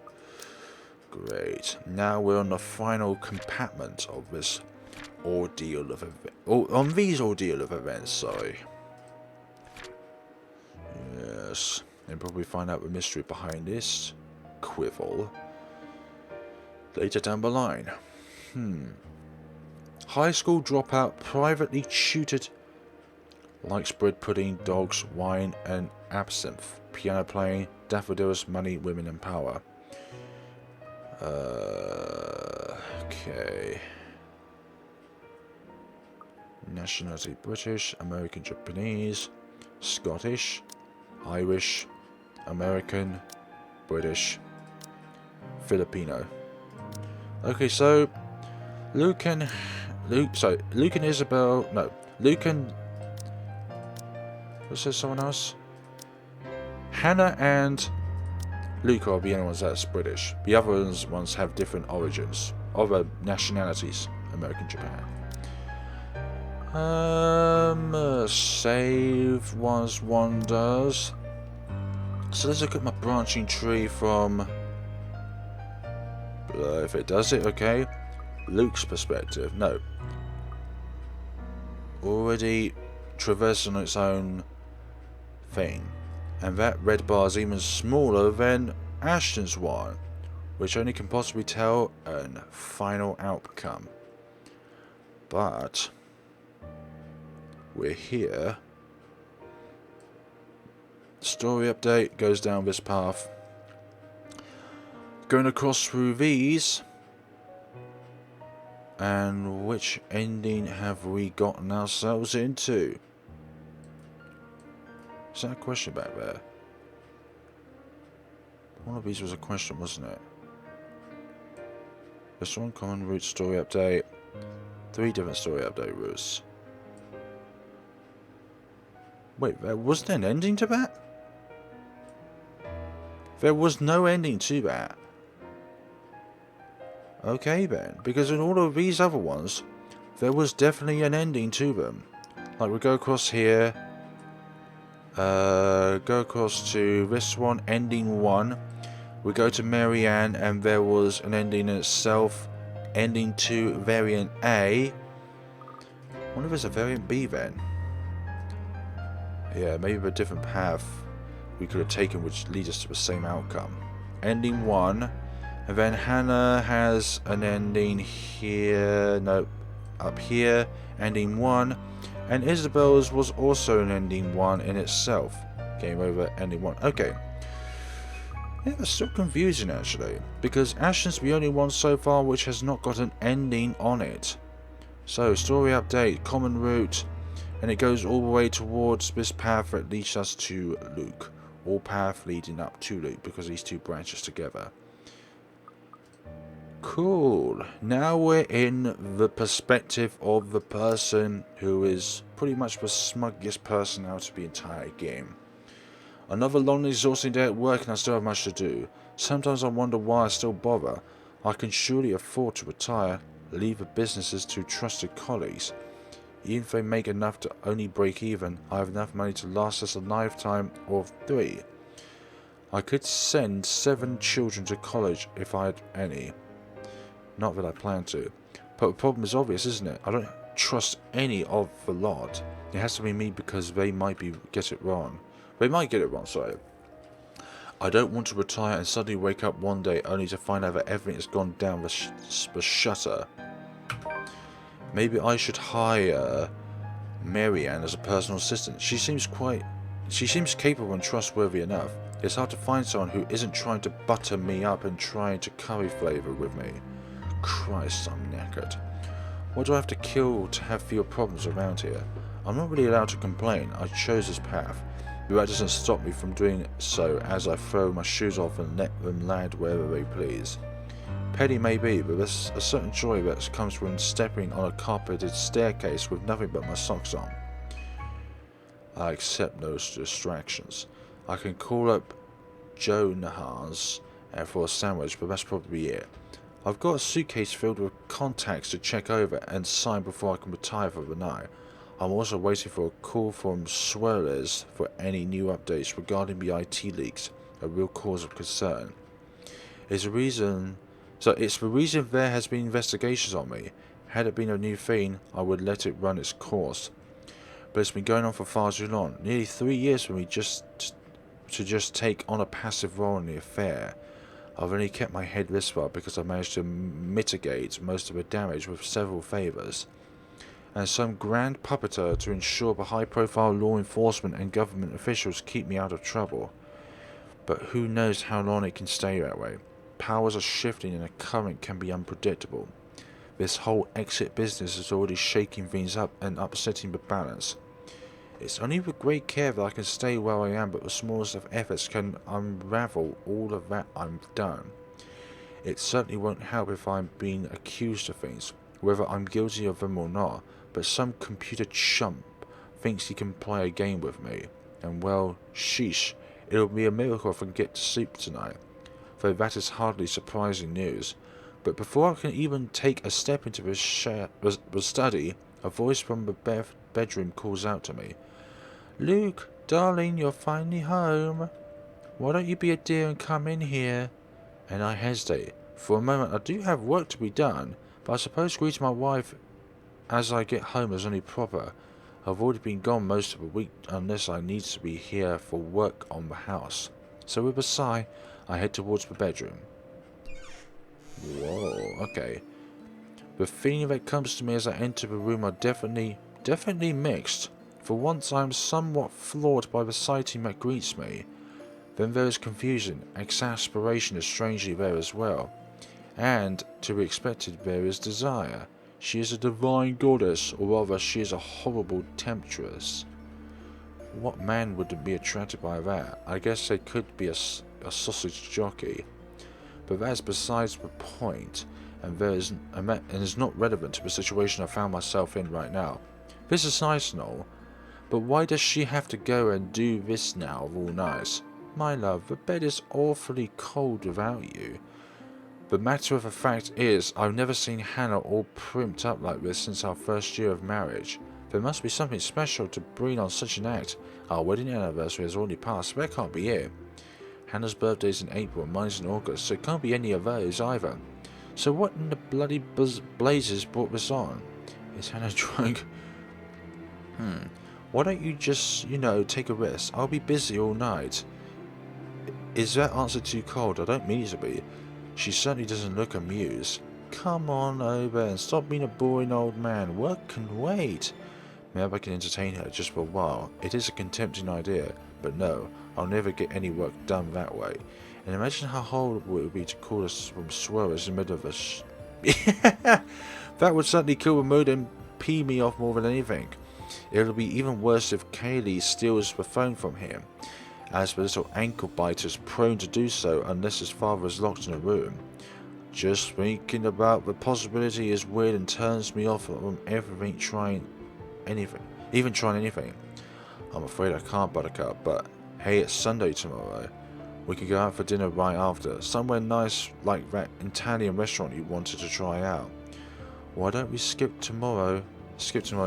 Great. Now we're on the final compartment of this ordeal of events, sorry. Yes, and probably find out the mystery behind this quibble later down the line. High school dropout, privately tutored, likes bread pudding, dogs, wine, and absinthe. Piano playing, daffodils, money, women, and power. Okay. Nationality British, American, Japanese, Scottish, Irish, American, British, Filipino. Okay, so Luke and Isabelle. No, Luke and what's there? Someone else. Hannah and Luke are the only ones that's British. The other ones have different origins, other nationalities. American, Japan. Save was wonders. So let's look at my branching tree from. If it does it, okay. Luke's perspective. No. Already traversing its own thing. And that red bar is even smaller than Ashton's one, which only can possibly tell an final outcome. But we're here. Story update goes down this path. Going across through these. And which ending have we gotten ourselves into? Is that a question back there? One of these was a question, wasn't it? This one, common route story update. 3 different story update routes. Wait, there wasn't an ending to that? There was no ending to that. Okay then, because in all of these other ones, there was definitely an ending to them. Like we go across here, go across to this one, ending 1. We go to Marianne and there was an ending in itself, ending 2, variant A. I wonder if there's a variant B then. Yeah, maybe a different path we could have taken which leads us to the same outcome. Ending 1. And then Hannah has an ending here, no, up here, ending 1. And Isabelle's was also an ending 1 in itself. Game over, ending 1. Okay. Yeah, it's still confusing actually, because Ashton's the only one so far which has not got an ending on it. So, story update, common route, and it goes all the way towards this path that leads us to Luke. All path leading up to Luke, because these two branches together. Cool. Now we're in the perspective of the person who is pretty much the smuggiest person out of the entire game. Another long exhausting day at work and I still have much to do. Sometimes I wonder why I still bother. I can surely afford to retire, leave the businesses to trusted colleagues. Even if they make enough to only break even, I have enough money to last us a lifetime of 3. I could send 7 children to college if I had any. Not that I plan to. But the problem is obvious, isn't it? I don't trust any of the lot. It has to be me because they might get it wrong. They might get it wrong, sorry. I don't want to retire and suddenly wake up one day only to find out that everything has gone down the shutter. Maybe I should hire Marianne as a personal assistant. She seems capable and trustworthy enough. It's hard to find someone who isn't trying to butter me up and trying to curry flavour with me. Christ, I'm knackered. What do I have to kill to have fewer problems around here? I'm not really allowed to complain. I chose this path. But that doesn't stop me from doing so as I throw my shoes off and let them land wherever they please. Petty may be, but there's a certain joy that comes from stepping on a carpeted staircase with nothing but my socks on. I accept those distractions. I can call up Joe Nahas for a sandwich, but that's probably it. I've got a suitcase filled with contacts to check over and sign before I can retire for the night. I'm also waiting for a call from Swirlers for any new updates regarding the IT leaks, a real cause of concern. It's the reason there has been investigations on me. Had it been a new thing, I would let it run its course. But it's been going on for far too long. Nearly 3 years for me to take on a passive role in the affair. I've only kept my head this far because I managed to mitigate most of the damage with several favours, and some grand puppeteer to ensure the high-profile law enforcement and government officials keep me out of trouble. But who knows how long it can stay that way. Powers are shifting and the current can be unpredictable. This whole exit business is already shaking things up and upsetting the balance. It's only with great care that I can stay where I am, but the smallest of efforts can unravel all of that I've done. It certainly won't help if I'm being accused of things, whether I'm guilty of them or not, but some computer chump thinks he can play a game with me. And well, sheesh, it'll be a miracle if I can get to sleep tonight, though that is hardly surprising news. But before I can even take a step into the study, a voice from the bedroom calls out to me. Luke, darling, you're finally home. Why don't you be a dear and come in here? And I hesitate. For a moment I do have work to be done, but I suppose greeting my wife as I get home is only proper. I've already been gone most of the week unless I need to be here for work on the house. So with a sigh, I head towards the bedroom. Whoa, okay. The feeling that comes to me as I enter the room are definitely mixed. For once I am somewhat floored by the sighting that greets me. Then there is confusion, exasperation is strangely there as well. And, to be expected, there is desire. She is a divine goddess, or rather she is a horrible temptress. What man wouldn't be attracted by that? I guess they could be a sausage jockey. But that is besides the point, and is not relevant to the situation I found myself in right now. This is nice and all, but why does she have to go and do this now of all nights? My love, the bed is awfully cold without you. The matter of the fact is, I've never seen Hannah all primped up like this since our first year of marriage. There must be something special to bring on such an act. Our wedding anniversary has already passed, so that can't be it. Hannah's birthday's in April and mine's in August, so it can't be any of those either. So what in the bloody blazes brought this on? Is Hannah drunk? Why don't you just, take a rest? I'll be busy all night. Is that answer too cold? I don't mean it to be. She certainly doesn't look amused. Come on over and stop being a boring old man. Work can wait. Maybe I can entertain her just for a while. It is a tempting idea, but no, I'll never get any work done that way. And imagine how horrible it would be to call us from swearers in the middle of a That would certainly kill the mood and pee me off more than anything. It'll be even worse if Kaylee steals the phone from him, as the little ankle biter is prone to do so unless his father is locked in a room. Just thinking about the possibility is weird and turns me off from even trying anything. I'm afraid I can't, Buttercup, but hey, it's Sunday tomorrow. We could go out for dinner right after, somewhere nice like that Italian restaurant you wanted to try out. Why don't we skip tomorrow,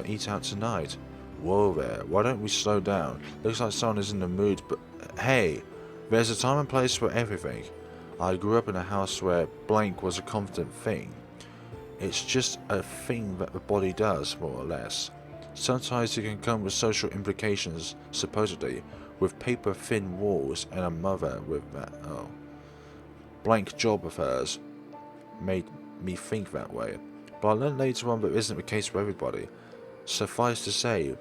eat out tonight? Whoa there, why don't we slow down? Looks like someone is in the mood, but hey, there's a time and place for everything. I grew up in a house where blank was a constant thing. It's just a thing that the body does, more or less. Sometimes it can come with social implications, supposedly, with paper-thin walls and a mother with that, blank job of hers made me think that way. But I learned later on that isn't the case for everybody. Suffice to say,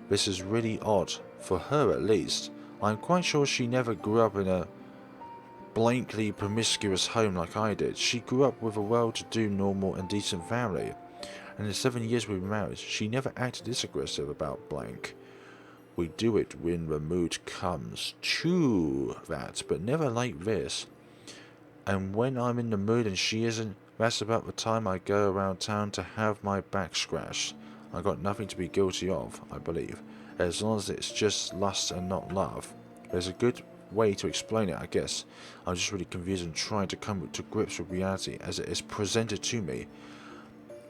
this is really odd, for her at least. I'm quite sure she never grew up in a blankly promiscuous home like I did. She grew up with a well-to-do, normal and decent family. And in the 7 years we were married, she never acted this aggressive about blank. We do it when the mood comes. True that, but never like this. And when I'm in the mood and she isn't, that's about the time I go around town to have my back scratched. I got nothing to be guilty of, I believe, as long as it's just lust and not love. There's a good way to explain it, I guess. I'm just really confused and trying to come to grips with reality as it is presented to me.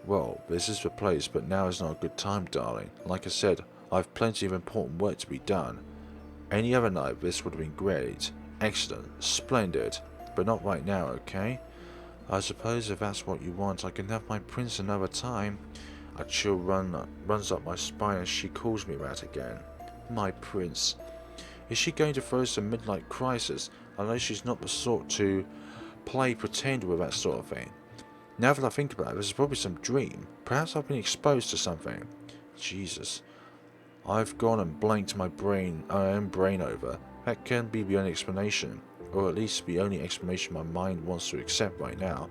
Well, this is the place, but now is not a good time, darling. Like I said, I've plenty of important work to be done. Any other night this would have been great, excellent, splendid, but not right now, okay? I suppose if that's what you want, I can have my prince another time. A chill runs up my spine as she calls me that again. My prince. Is she going to throw some midnight crisis? I know she's not the sort to play pretend with that sort of thing. Now that I think about it, this is probably some dream. Perhaps I've been exposed to something. Jesus. I've gone and blanked my own brain over. That can be the only explanation, or at least the only explanation my mind wants to accept right now.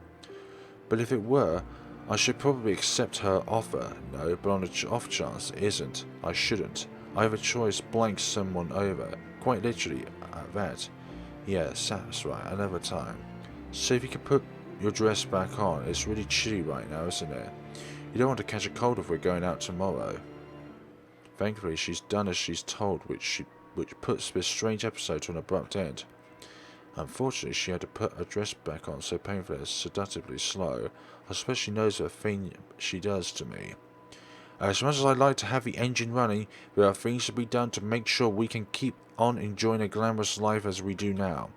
But if it were, I should probably accept her offer. No, but on the off chance it isn't, I shouldn't. I have a choice, blank someone over. Quite literally, at that. Yes, that's right, another time. So if you could put your dress back on, it's really chilly right now, isn't it? You don't want to catch a cold if we're going out tomorrow. Thankfully, she's done as she's told, which puts this strange episode to an abrupt end. Unfortunately, she had to put her dress back on so painfully and seductively slow. I suppose she knows the thing she does to me. As much as I'd like to have the engine running, there are things to be done to make sure we can keep on enjoying a glamorous life as we do now.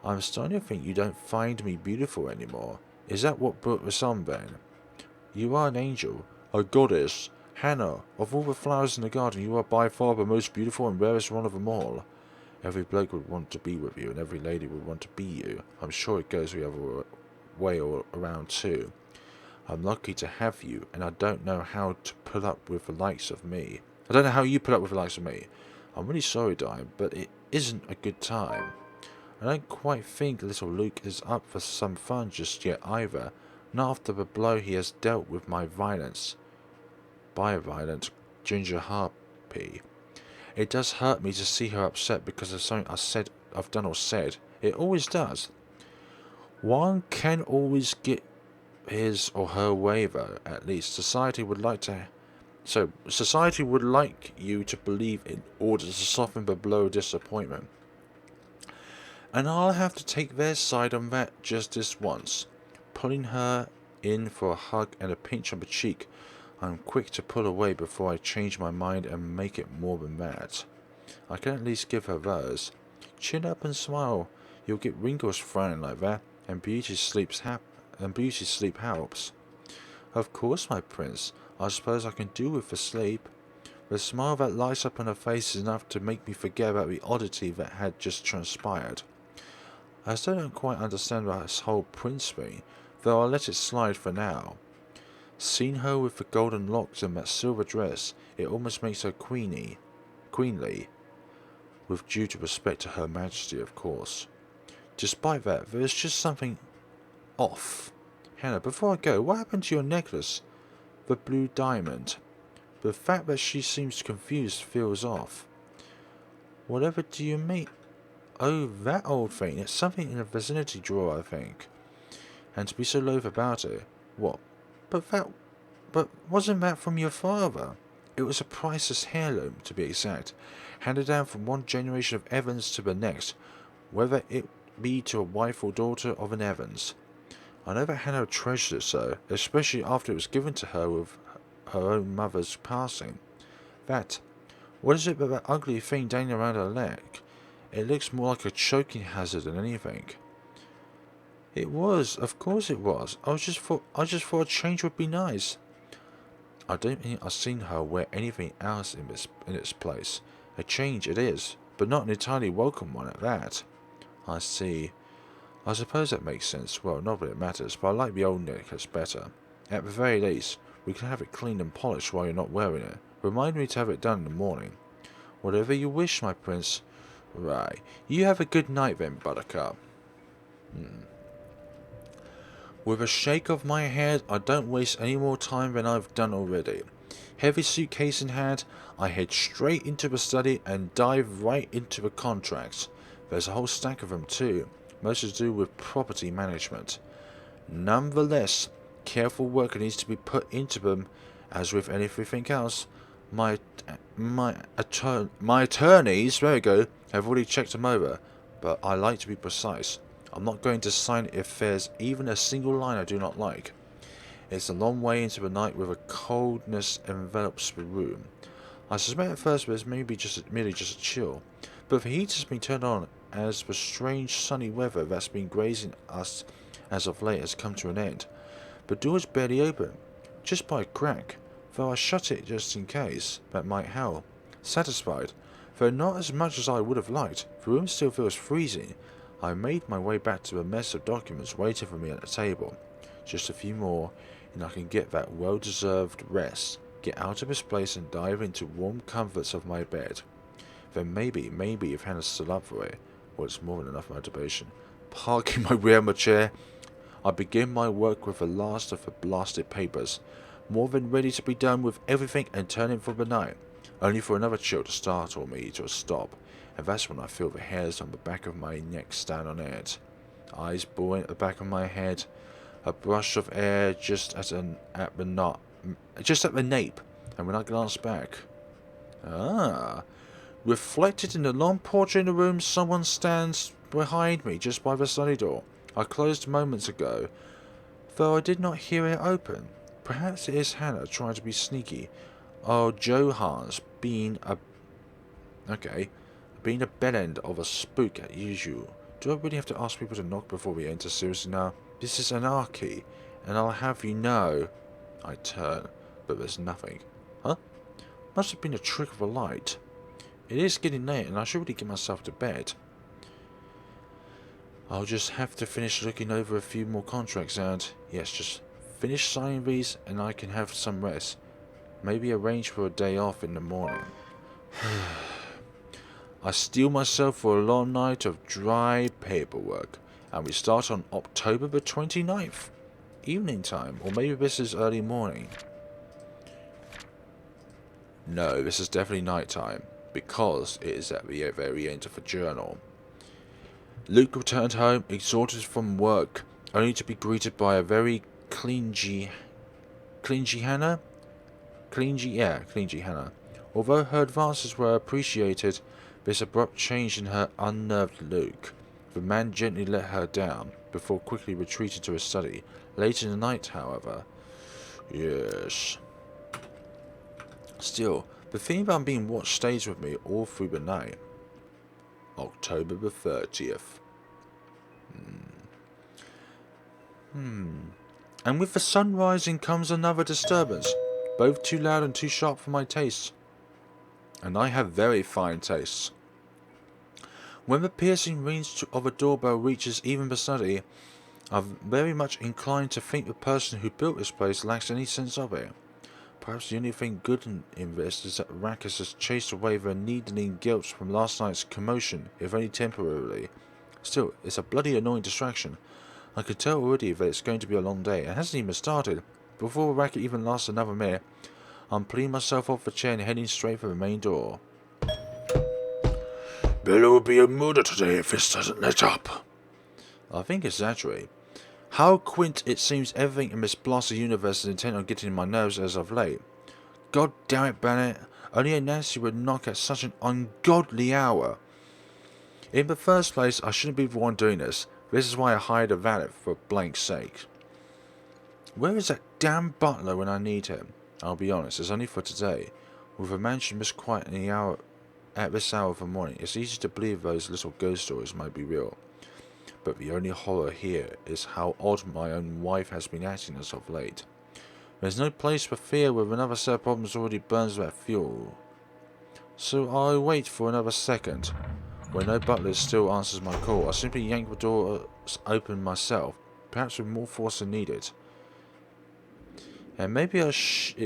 I'm starting to think you don't find me beautiful anymore. Is that what brought us on then? You are an angel, a goddess. Hannah, of all the flowers in the garden, you are by far the most beautiful and rarest one of them all. Every bloke would want to be with you, and every lady would want to be you. I'm sure it goes the other way all around too. I'm lucky to have you, and I don't know how to put up with the likes of me. I don't know how you put up with the likes of me. I'm really sorry, darling, but it isn't a good time. I don't quite think little Luke is up for some fun just yet either, not after the blow he has dealt with my violence. By a violent ginger harpy. It does hurt me to see her upset because of something I've done or said. It always does. One can always get his or her way though, at least. Society would like you to believe in order to soften the blow of disappointment. And I'll have to take their side on that just this once. Pulling her in for a hug and a pinch on the cheek, I'm quick to pull away before I change my mind and make it more than that. I can at least give her those. Chin up and smile. You'll get wrinkles frowning like that, and beauty sleep helps. Of course, my prince. I suppose I can do with the sleep. The smile that lights up on her face is enough to make me forget about the oddity that had just transpired. I still don't quite understand this whole prince thing, though I'll let it slide for now. Seeing her with the golden locks and that silver dress, it almost makes her queenly, with due respect to her majesty, of course. Despite that, there is just something off. Hannah, before I go, what happened to your necklace? The blue diamond. The fact that she seems confused feels off. Whatever do you mean? Oh, that old thing. It's something in the vicinity drawer, I think. And to be so loath about it. What? But wasn't that from your father? It was a priceless heirloom, to be exact, handed down from one generation of Evans to the next, whether it be to a wife or daughter of an Evans. I know that Hannah treasured it so, especially after it was given to her with her own mother's passing. What is it but that ugly thing dangling around her leg? It looks more like a choking hazard than anything. It was, of course it was. I just thought a change would be nice. I don't think I've seen her wear anything else in its place. A change it is, but not an entirely welcome one at that. I see. I suppose that makes sense. Well, not that it matters, but I like the old necklace better. At the very least, we can have it cleaned and polished while you're not wearing it. Remind me to have it done in the morning. Whatever you wish, my prince. Right. You have a good night then, Buttercup. With a shake of my head, I don't waste any more time than I've done already. Heavy suitcase in hand, I head straight into the study and dive right into the contracts. There's a whole stack of them too, most to do with property management. Nonetheless, careful work needs to be put into them, as with anything else. My attorneys, there we go, have already checked them over, but I like to be precise. I'm not going to sign it if there's even a single line I do not like. It's a long way into the night with a coldness envelops the room. I suspect at first there's merely just a chill, but the heat has been turned on as the strange sunny weather that's been grazing us as of late has come to an end. The door is barely open, just by a crack, though I shut it just in case. That might help. Satisfied, though not as much as I would have liked, the room still feels freezing. I made my way back to the mess of documents waiting for me at the table. Just a few more, and I can get that well-deserved rest, get out of this place and dive into warm comforts of my bed. Then maybe if Hannah's still up for it, well, it's more than enough motivation. Parking my rear chair, I begin my work with the last of the blasted papers, more than ready to be done with everything and turn in for the night, only for another chill to startle me to a stop. And that's when I feel the hairs on the back of my neck stand on edge. Eyes buoyant at the back of my head, a brush of air just at the nape, and when I glance back, reflected in the long portrait in the room, someone stands behind me just by the study door. I closed moments ago, though I did not hear it open. Perhaps it is Hannah trying to be sneaky. Oh, Johans being a bellend of a spook as usual. Do I really have to ask people to knock before we enter seriously now? This is anarchy, and I'll have you know. I turn, but there's nothing. Huh? Must have been a trick of the light. It is getting late, and I should really get myself to bed. I'll just have to finish looking over a few more contracts and, yes, just finish signing these, and I can have some rest. Maybe arrange for a day off in the morning. I steel myself for a long night of dry paperwork, and we start on October the 29th. Evening time, or maybe this is early morning. No, this is definitely night time, because it is at the very end of the journal. Luke returned home, exhausted from work, only to be greeted by a very clingy Hannah? Clingy Hannah. Although her advances were appreciated, this abrupt change in her unnerved Luke. The man gently let her down, before quickly retreating to his study. Late in the night, however. Yes. Still, the theme about being watched stays with me all through the night. October the 30th. And with the sun rising comes another disturbance, both too loud and too sharp for my tastes. And I have very fine tastes. When the piercing rings of a doorbell reaches even the study, I'm very much inclined to think the person who built this place lacks any sense of it. Perhaps the only thing good in this is that Rackus has chased away the needling guilt from last night's commotion, if only temporarily. Still, it's a bloody annoying distraction. I could tell already that it's going to be a long day. It hasn't even started. Before the racket even lasts another minute, I'm pulling myself off the chair and heading straight for the main door. Bella will be a murder today if this doesn't let up. I think it's exaggerated. How quaint it seems everything in this blasted universe is intent on getting on my nerves as of late. God damn it, Bennett. Only a Nancy would knock at such an ungodly hour. In the first place, I shouldn't be the one doing this. This is why I hired a valet for blank's sake. Where is that damn butler when I need him? I'll be honest, it's only for today. With a mansion this quiet in the hour at this hour of the morning, it's easy to believe those little ghost stories might be real. But the only horror here is how odd my own wife has been acting as of late. There's no place for fear with another set of problems already burns that fuel. So I wait for another second. When no butler still answers my call, I simply yank the door open myself, perhaps with more force than needed. And maybe it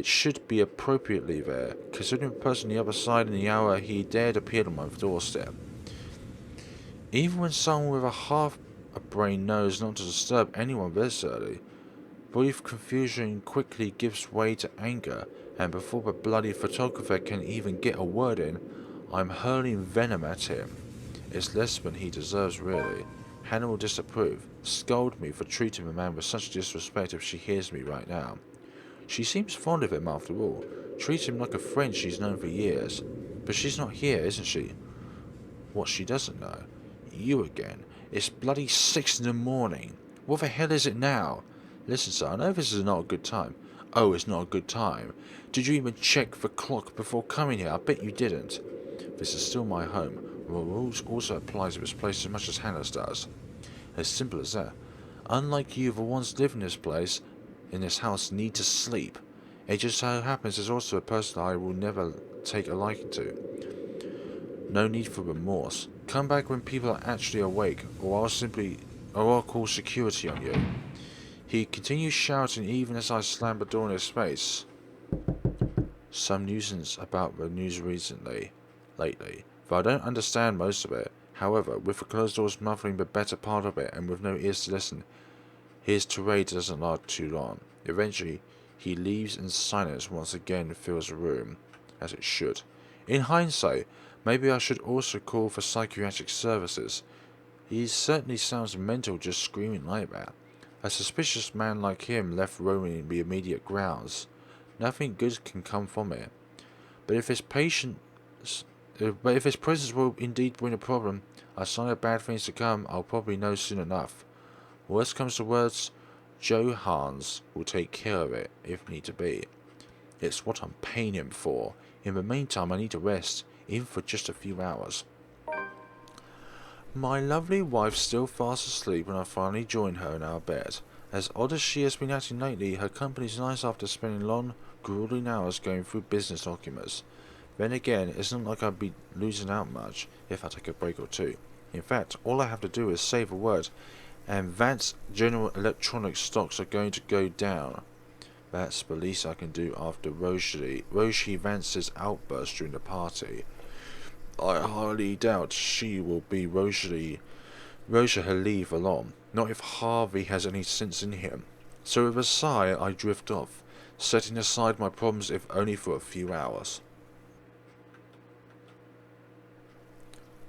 should be appropriately there, considering the person on the other side in the hour he dared appear on my doorstep. Even when someone with a half a brain knows not to disturb anyone this early, brief confusion quickly gives way to anger, and before the bloody photographer can even get a word in, I'm hurling venom at him. It's less than he deserves, really. Hannah will disapprove, scold me for treating the man with such disrespect if she hears me right now. She seems fond of him after all, treats him like a friend she's known for years. But she's not here, isn't she? What she doesn't know. You again. It's bloody 6 in the morning. What the hell is it now? Listen, sir, I know this is not a good time. Oh, it's not a good time. Did you even check the clock before coming here? I bet you didn't. This is still my home. The rules also apply to this place as much as Hannah's does. As simple as that. Unlike you, the ones living in this place, in this house, need to sleep. It just so happens there's also a person I will never take a liking to. No need for remorse. Come back when people are actually awake, or I'll call security on you. He continues shouting even as I slam the door in his face. Some nuisance about the news lately, though I don't understand most of it. However, with the closed doors muffling the better part of it and with no ears to listen, his tirade doesn't last too long. Eventually, he leaves and silence once again fills the room, as it should. In hindsight, maybe I should also call for psychiatric services. He certainly sounds mental just screaming like that. A suspicious man like him left roaming the immediate grounds. Nothing good can come from it. But if his presence will indeed bring a problem, a sign of bad things to come, I'll probably know soon enough. Worst comes to worst, Joe Hans will take care of it, if need to be. It's what I'm paying him for. In the meantime, I need to rest, even for just a few hours. My lovely wife's still fast asleep when I finally join her in our bed. As odd as she has been acting lately, her company's nice after spending long, grueling hours going through business documents. Then again, it's not like I'd be losing out much if I take a break or two. In fact, all I have to do is say the word, and Vance General Electronics stocks are going to go down. That's the least I can do after Roshi Vance's outburst during the party. I highly doubt she will be Roshi her leave alone, not if Harvey has any sense in him. So with a sigh I drift off, setting aside my problems if only for a few hours.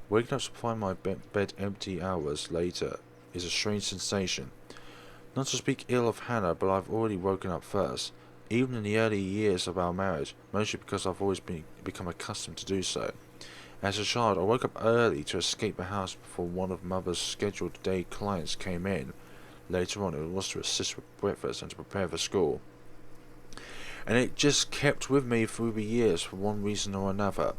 Waking up to find my bed empty hours later is a strange sensation. Not to speak ill of Hannah, but I've already woken up first, even in the early years of our marriage, mostly because I've always become accustomed to do so. As a child, I woke up early to escape the house before one of Mother's scheduled day clients came in. Later on, it was to assist with breakfast and to prepare for school. And it just kept with me through the years for one reason or another.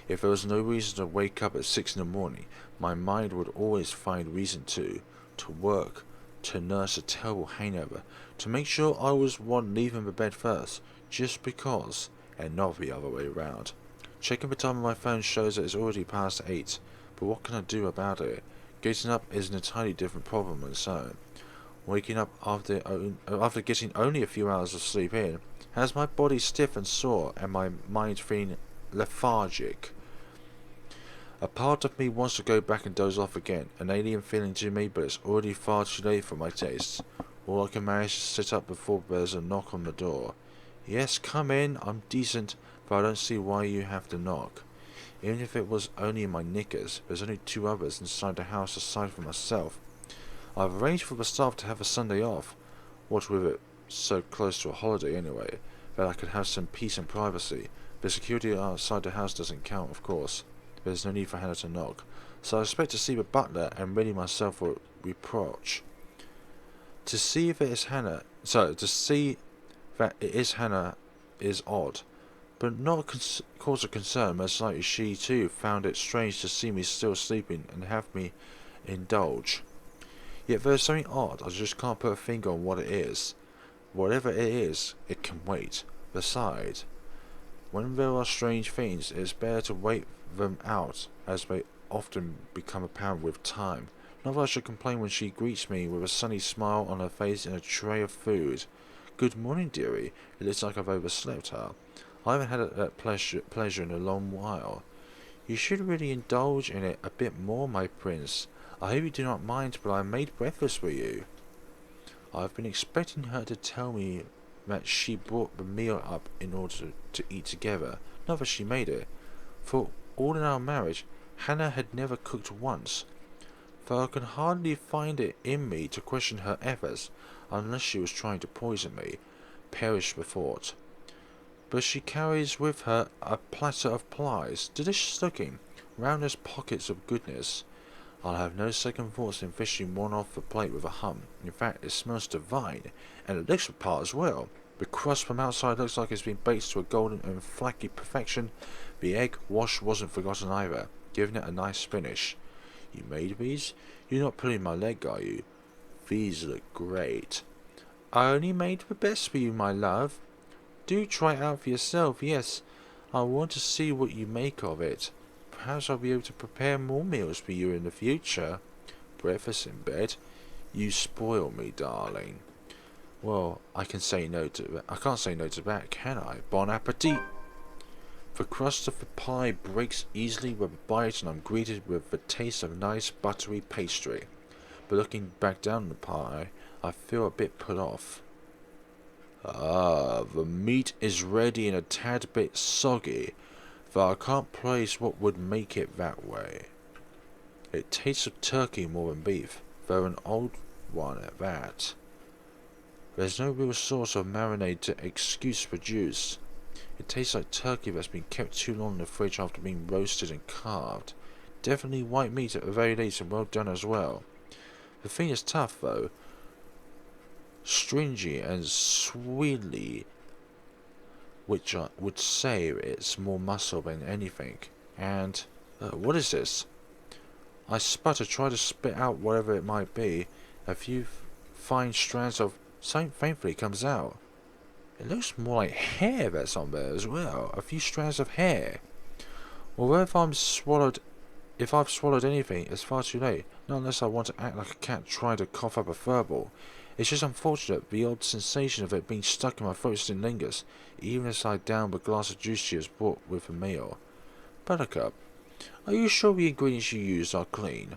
If there was no reason to wake up at 6 in the morning, my mind would always find reason to work, to nurse a terrible hangover, to make sure I was one leaving the bed first, just because, and not the other way around. Checking the time on my phone shows that it's already past 8, but what can I do about it? Getting up is an entirely different problem on its own. Waking up after getting only a few hours of sleep in has my body stiff and sore and my mind feeling lethargic. A part of me wants to go back and doze off again, an alien feeling to me, but it's already far too late for my tastes. All I can manage is to sit up before there's a knock on the door. Yes, come in, I'm decent, but I don't see why you have to knock. Even if it was only in my knickers, there's only 2 others inside the house aside from myself. I've arranged for the staff to have a Sunday off, what with it so close to a holiday anyway, that I could have some peace and privacy. The security outside the house doesn't count, of course. There's no need for Hannah to knock, so I expect to see the butler and ready myself for reproach. To see that it is Hannah is odd, but not a cause of concern, most likely she too found it strange to see me still sleeping and have me indulge. Yet there's something odd, I just can't put a finger on what it is. Whatever it is, it can wait. Besides, when there are strange things, it is better to wait them out, as they often become apparent with time. Not that I should complain when she greets me with a sunny smile on her face and a tray of food. Good morning, dearie. It looks like I've overslept her. I haven't had that pleasure in a long while. You should really indulge in it a bit more, my prince. I hope you do not mind, but I made breakfast for you. I've been expecting her to tell me that she brought the meal up in order to eat together, not that she made it. For all in our marriage, Hannah had never cooked once, though I can hardly find it in me to question her efforts, unless she was trying to poison me. Perish the thought. But she carries with her a platter of pies, delicious looking, round as pockets of goodness. I'll have no second thoughts in fishing one off the plate with a hum. In fact, it smells divine, and it looks the part as well. The crust from outside looks like it's been baked to a golden and flaky perfection. The egg wash wasn't forgotten either, giving it a nice finish. You made these? You're not pulling my leg, are you? These look great. I only made the best for you, my love. Do try it out for yourself, yes. I want to see what you make of it. Perhaps I'll be able to prepare more meals for you in the future. Breakfast in bed? You spoil me, darling. Well, I can't say no to that, can I? Bon appetit! The crust of the pie breaks easily with a bite, and I'm greeted with the taste of nice buttery pastry. But looking back down the pie, I feel a bit put off. Ah, the meat is ready and a tad bit soggy, though I can't place what would make it that way. It tastes of turkey more than beef, though an old one at that. There's no real sauce or marinade to excuse the juice. It tastes like turkey that's been kept too long in the fridge after being roasted and carved. Definitely white meat at the very least, and well done as well. The thing is tough though. Stringy and sweetly, which I would say it's more muscle than anything. And, what is this? I sputter, try to spit out whatever it might be. A few fine strands of something faintly comes out. It looks more like hair that's on there as well. A few strands of hair. Although if I've swallowed anything, it's far too late. Not unless I want to act like a cat trying to cough up a furball. It's just unfortunate the odd sensation of it being stuck in my throat still lingers, even as I down the glass of juice she has brought with the meal. Buttercup, are you sure the ingredients you used are clean?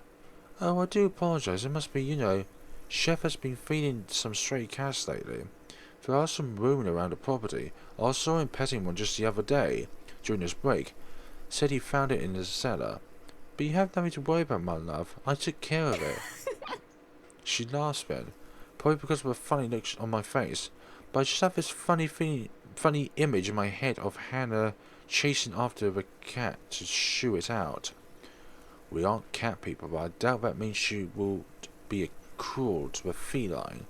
Oh, I do apologise. It must be, Chef has been feeding some stray cats lately. There are some roaming around the property. I saw him petting one just the other day, during his break. Said he found it in the cellar. But you have nothing to worry about, my love. I took care of it. She laughs then, probably because of the funny look on my face. But I just have this funny image in my head of Hannah chasing after the cat to shoo it out. We aren't cat people, but I doubt that means she will be cruel to a feline.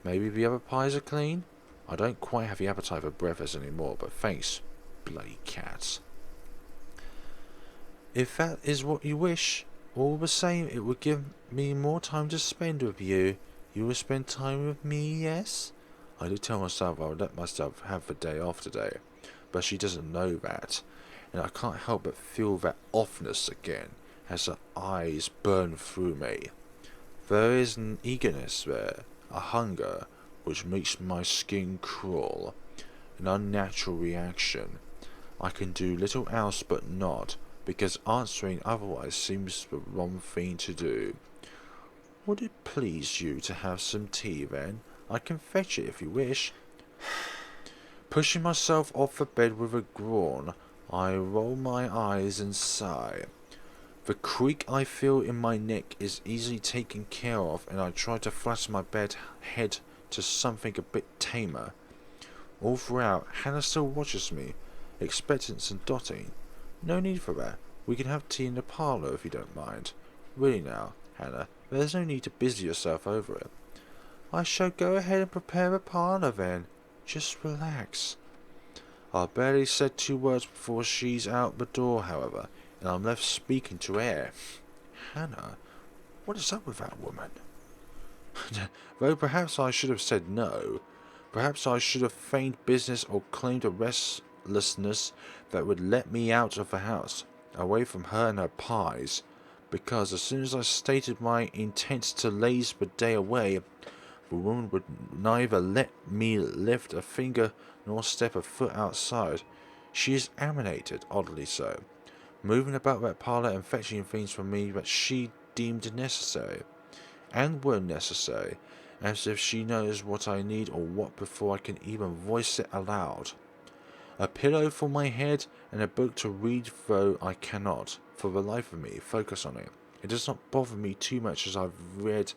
Maybe the other pies are clean? I don't quite have the appetite for breakfast anymore, but thanks, bloody cats. If that is what you wish, all the same, it would give me more time to spend with you. You will spend time with me, yes? I did tell myself I would let myself have the day off today, but she doesn't know that, and I can't help but feel that offness again as her eyes burn through me. There is an eagerness there, a hunger, which makes my skin crawl, an unnatural reaction. I can do little else but nod, because answering otherwise seems the wrong thing to do. Would it please you to have some tea then? I can fetch it if you wish. Pushing myself off the bed with a groan, I roll my eyes and sigh. The creak I feel in my neck is easily taken care of, and I try to flatten my head to something a bit tamer. All throughout, Hannah still watches me, expectant and dotting. No need for that. We can have tea in the parlour if you don't mind. Really now, Hannah, there's no need to busy yourself over it. I shall go ahead and prepare the parlour then. Just relax. I barely said 2 words before she's out the door, however, and I'm left speaking to air. Hannah, what is up with that woman? Though perhaps I should have said no. Perhaps I should have feigned business or claimed a restlessness that would let me out of the house, away from her and her pies, because as soon as I stated my intent to laze the day away, the woman would neither let me lift a finger nor step a foot outside. She is animated, oddly so, moving about that parlour and fetching things from me that she deemed necessary, and were necessary, as if she knows what I need or what before I can even voice it aloud. A pillow for my head and a book to read, though I cannot, for the life of me, focus on it. It does not bother me too much as I've read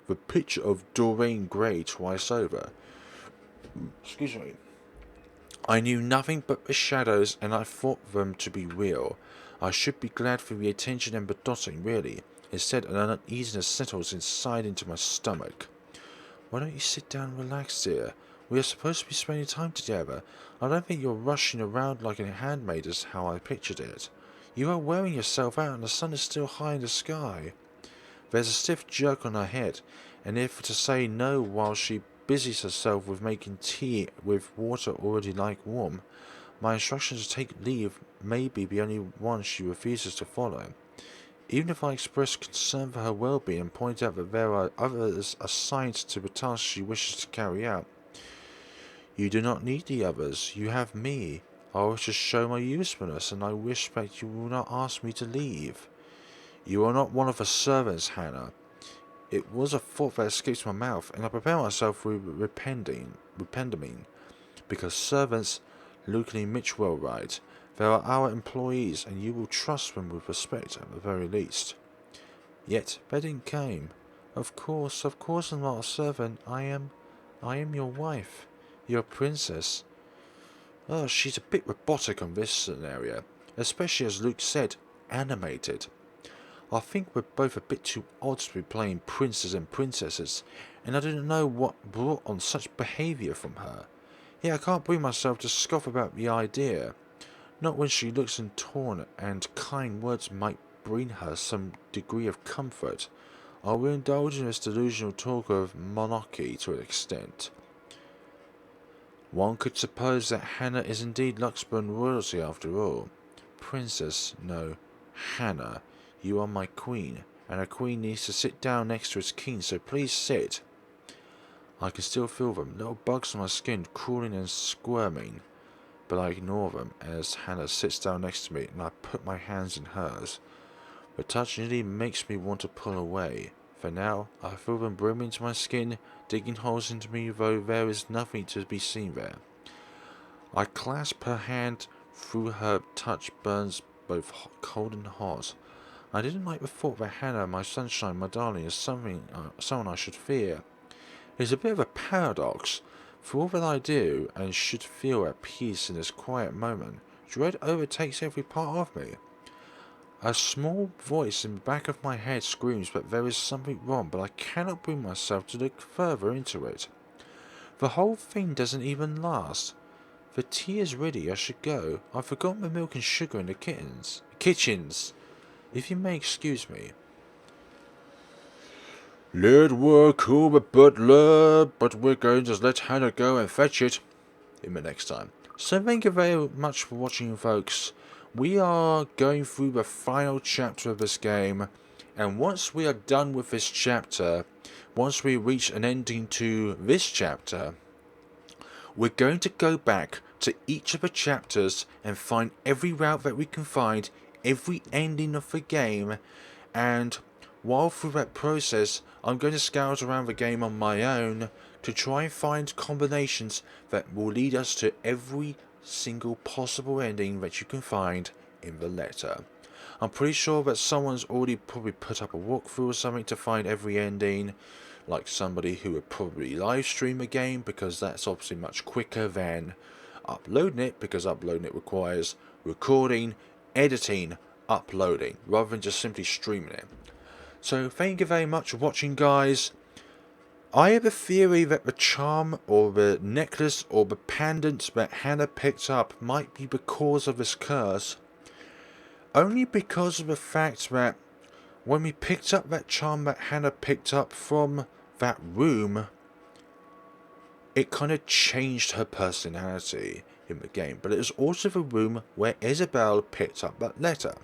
the picture of Dorian Gray twice over. Excuse me. I knew nothing but the shadows, and I thought them to be real. I should be glad for the attention and the dotting, really. Instead, an uneasiness settles inside into my stomach. Why don't you sit down and relax, dear? We are supposed to be spending time together. I don't think you're rushing around like a handmaid as how I pictured it. You are wearing yourself out and the sun is still high in the sky. There's a stiff jerk on her head, and if to say no while she busies herself with making tea with water already like warm, my instructions to take leave may be the only one she refuses to follow. Even if I express concern for her well-being and point out that there are others assigned to the task she wishes to carry out, you do not need the others. You have me. I wish to show my usefulness, and I wish that you will not ask me to leave. You are not one of the servants, Hannah. It was a thought that escaped my mouth, and I prepare myself with repenting, because servants, Luke and Mitch well right, they are our employees, and you will trust them with respect at the very least. Yet Bedding came. Of course I'm not a servant. I am your wife, your princess. Oh, she's a bit robotic on this scenario, especially as Luke said, animated. I think we're both a bit too odd to be playing princes and princesses, and I didn't know what brought on such behaviour from her. Yet I can't bring myself to scoff about the idea. Not when she looks in torn, and kind words might bring her some degree of comfort. I will indulge in this delusional talk of monarchy to an extent. One could suppose that Hannah is indeed Luxburn royalty after all. Princess, no, Hannah, you are my queen, and a queen needs to sit down next to its king, so please sit. I can still feel them, little bugs on my skin crawling and squirming, but I ignore them as Hannah sits down next to me and I put my hands in hers. The touch nearly makes me want to pull away. For now, I feel them brimming into my skin, digging holes into me, though there is nothing to be seen there. I clasp her hand, through her touch burns both cold and hot. I didn't like the thought that Hannah, my sunshine, my darling, is someone I should fear. It's a bit of a paradox. For all that I do and should feel at peace in this quiet moment, dread overtakes every part of me. A small voice in the back of my head screams that there is something wrong, but I cannot bring myself to look further into it. The whole thing doesn't even last. The tea is ready, I should go. I've forgotten the milk and sugar in the kitchens. If you may excuse me. Let work call the butler, but we're going to let Hannah go and fetch it in the next time. So thank you very much for watching, folks. We are going through the final chapter of this game, and once we are done with this chapter, once we reach an ending to this chapter, we're going to go back to each of the chapters and find every route that we can find every ending of the game, and while through that process I'm going to scout around the game on my own to try and find combinations that will lead us to every single possible ending that you can find in the letter. I'm pretty sure that someone's already probably put up a walkthrough or something to find every ending, like somebody who would probably live stream a game, because that's obviously much quicker than uploading it, because uploading it requires recording, editing, uploading, rather than just simply streaming it. So thank you very much for watching, guys. I have a theory that the charm or the necklace or the pendant that Hannah picked up might be the cause of this curse, only because of the fact that when we picked up that charm that Hannah picked up from that room, it kind of changed her personality in the game. But it was also the room where Isabelle picked up that letter.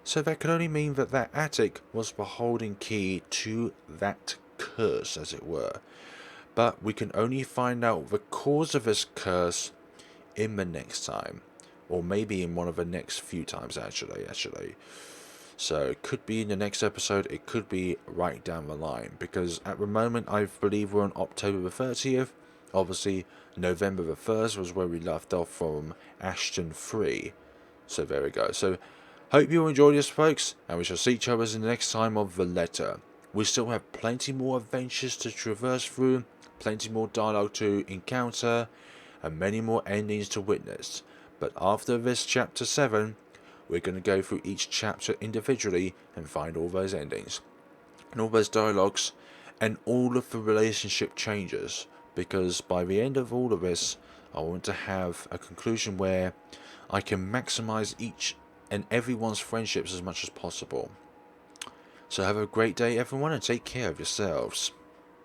So that could only mean that that attic was the holding key to that curse, as it were. But we can only find out the cause of this curse in the next time. Or maybe in one of the next few times, actually. So it could be in the next episode, it could be right down the line. Because at the moment, I believe we're on October the 30th. Obviously, November the 1st was where we left off from Ashton 3. So there we go. So, hope you enjoyed this, folks. And we shall see each other in the next time of The Letter. We still have plenty more adventures to traverse through. Plenty more dialogue to encounter. And many more endings to witness. But after this chapter 7, we're going to go through each chapter individually and find all those endings. And all those dialogues. And all of the relationship changes. Because by the end of all of this, I want to have a conclusion where I can maximize each and everyone's friendships as much as possible. So have a great day, everyone, and take care of yourselves.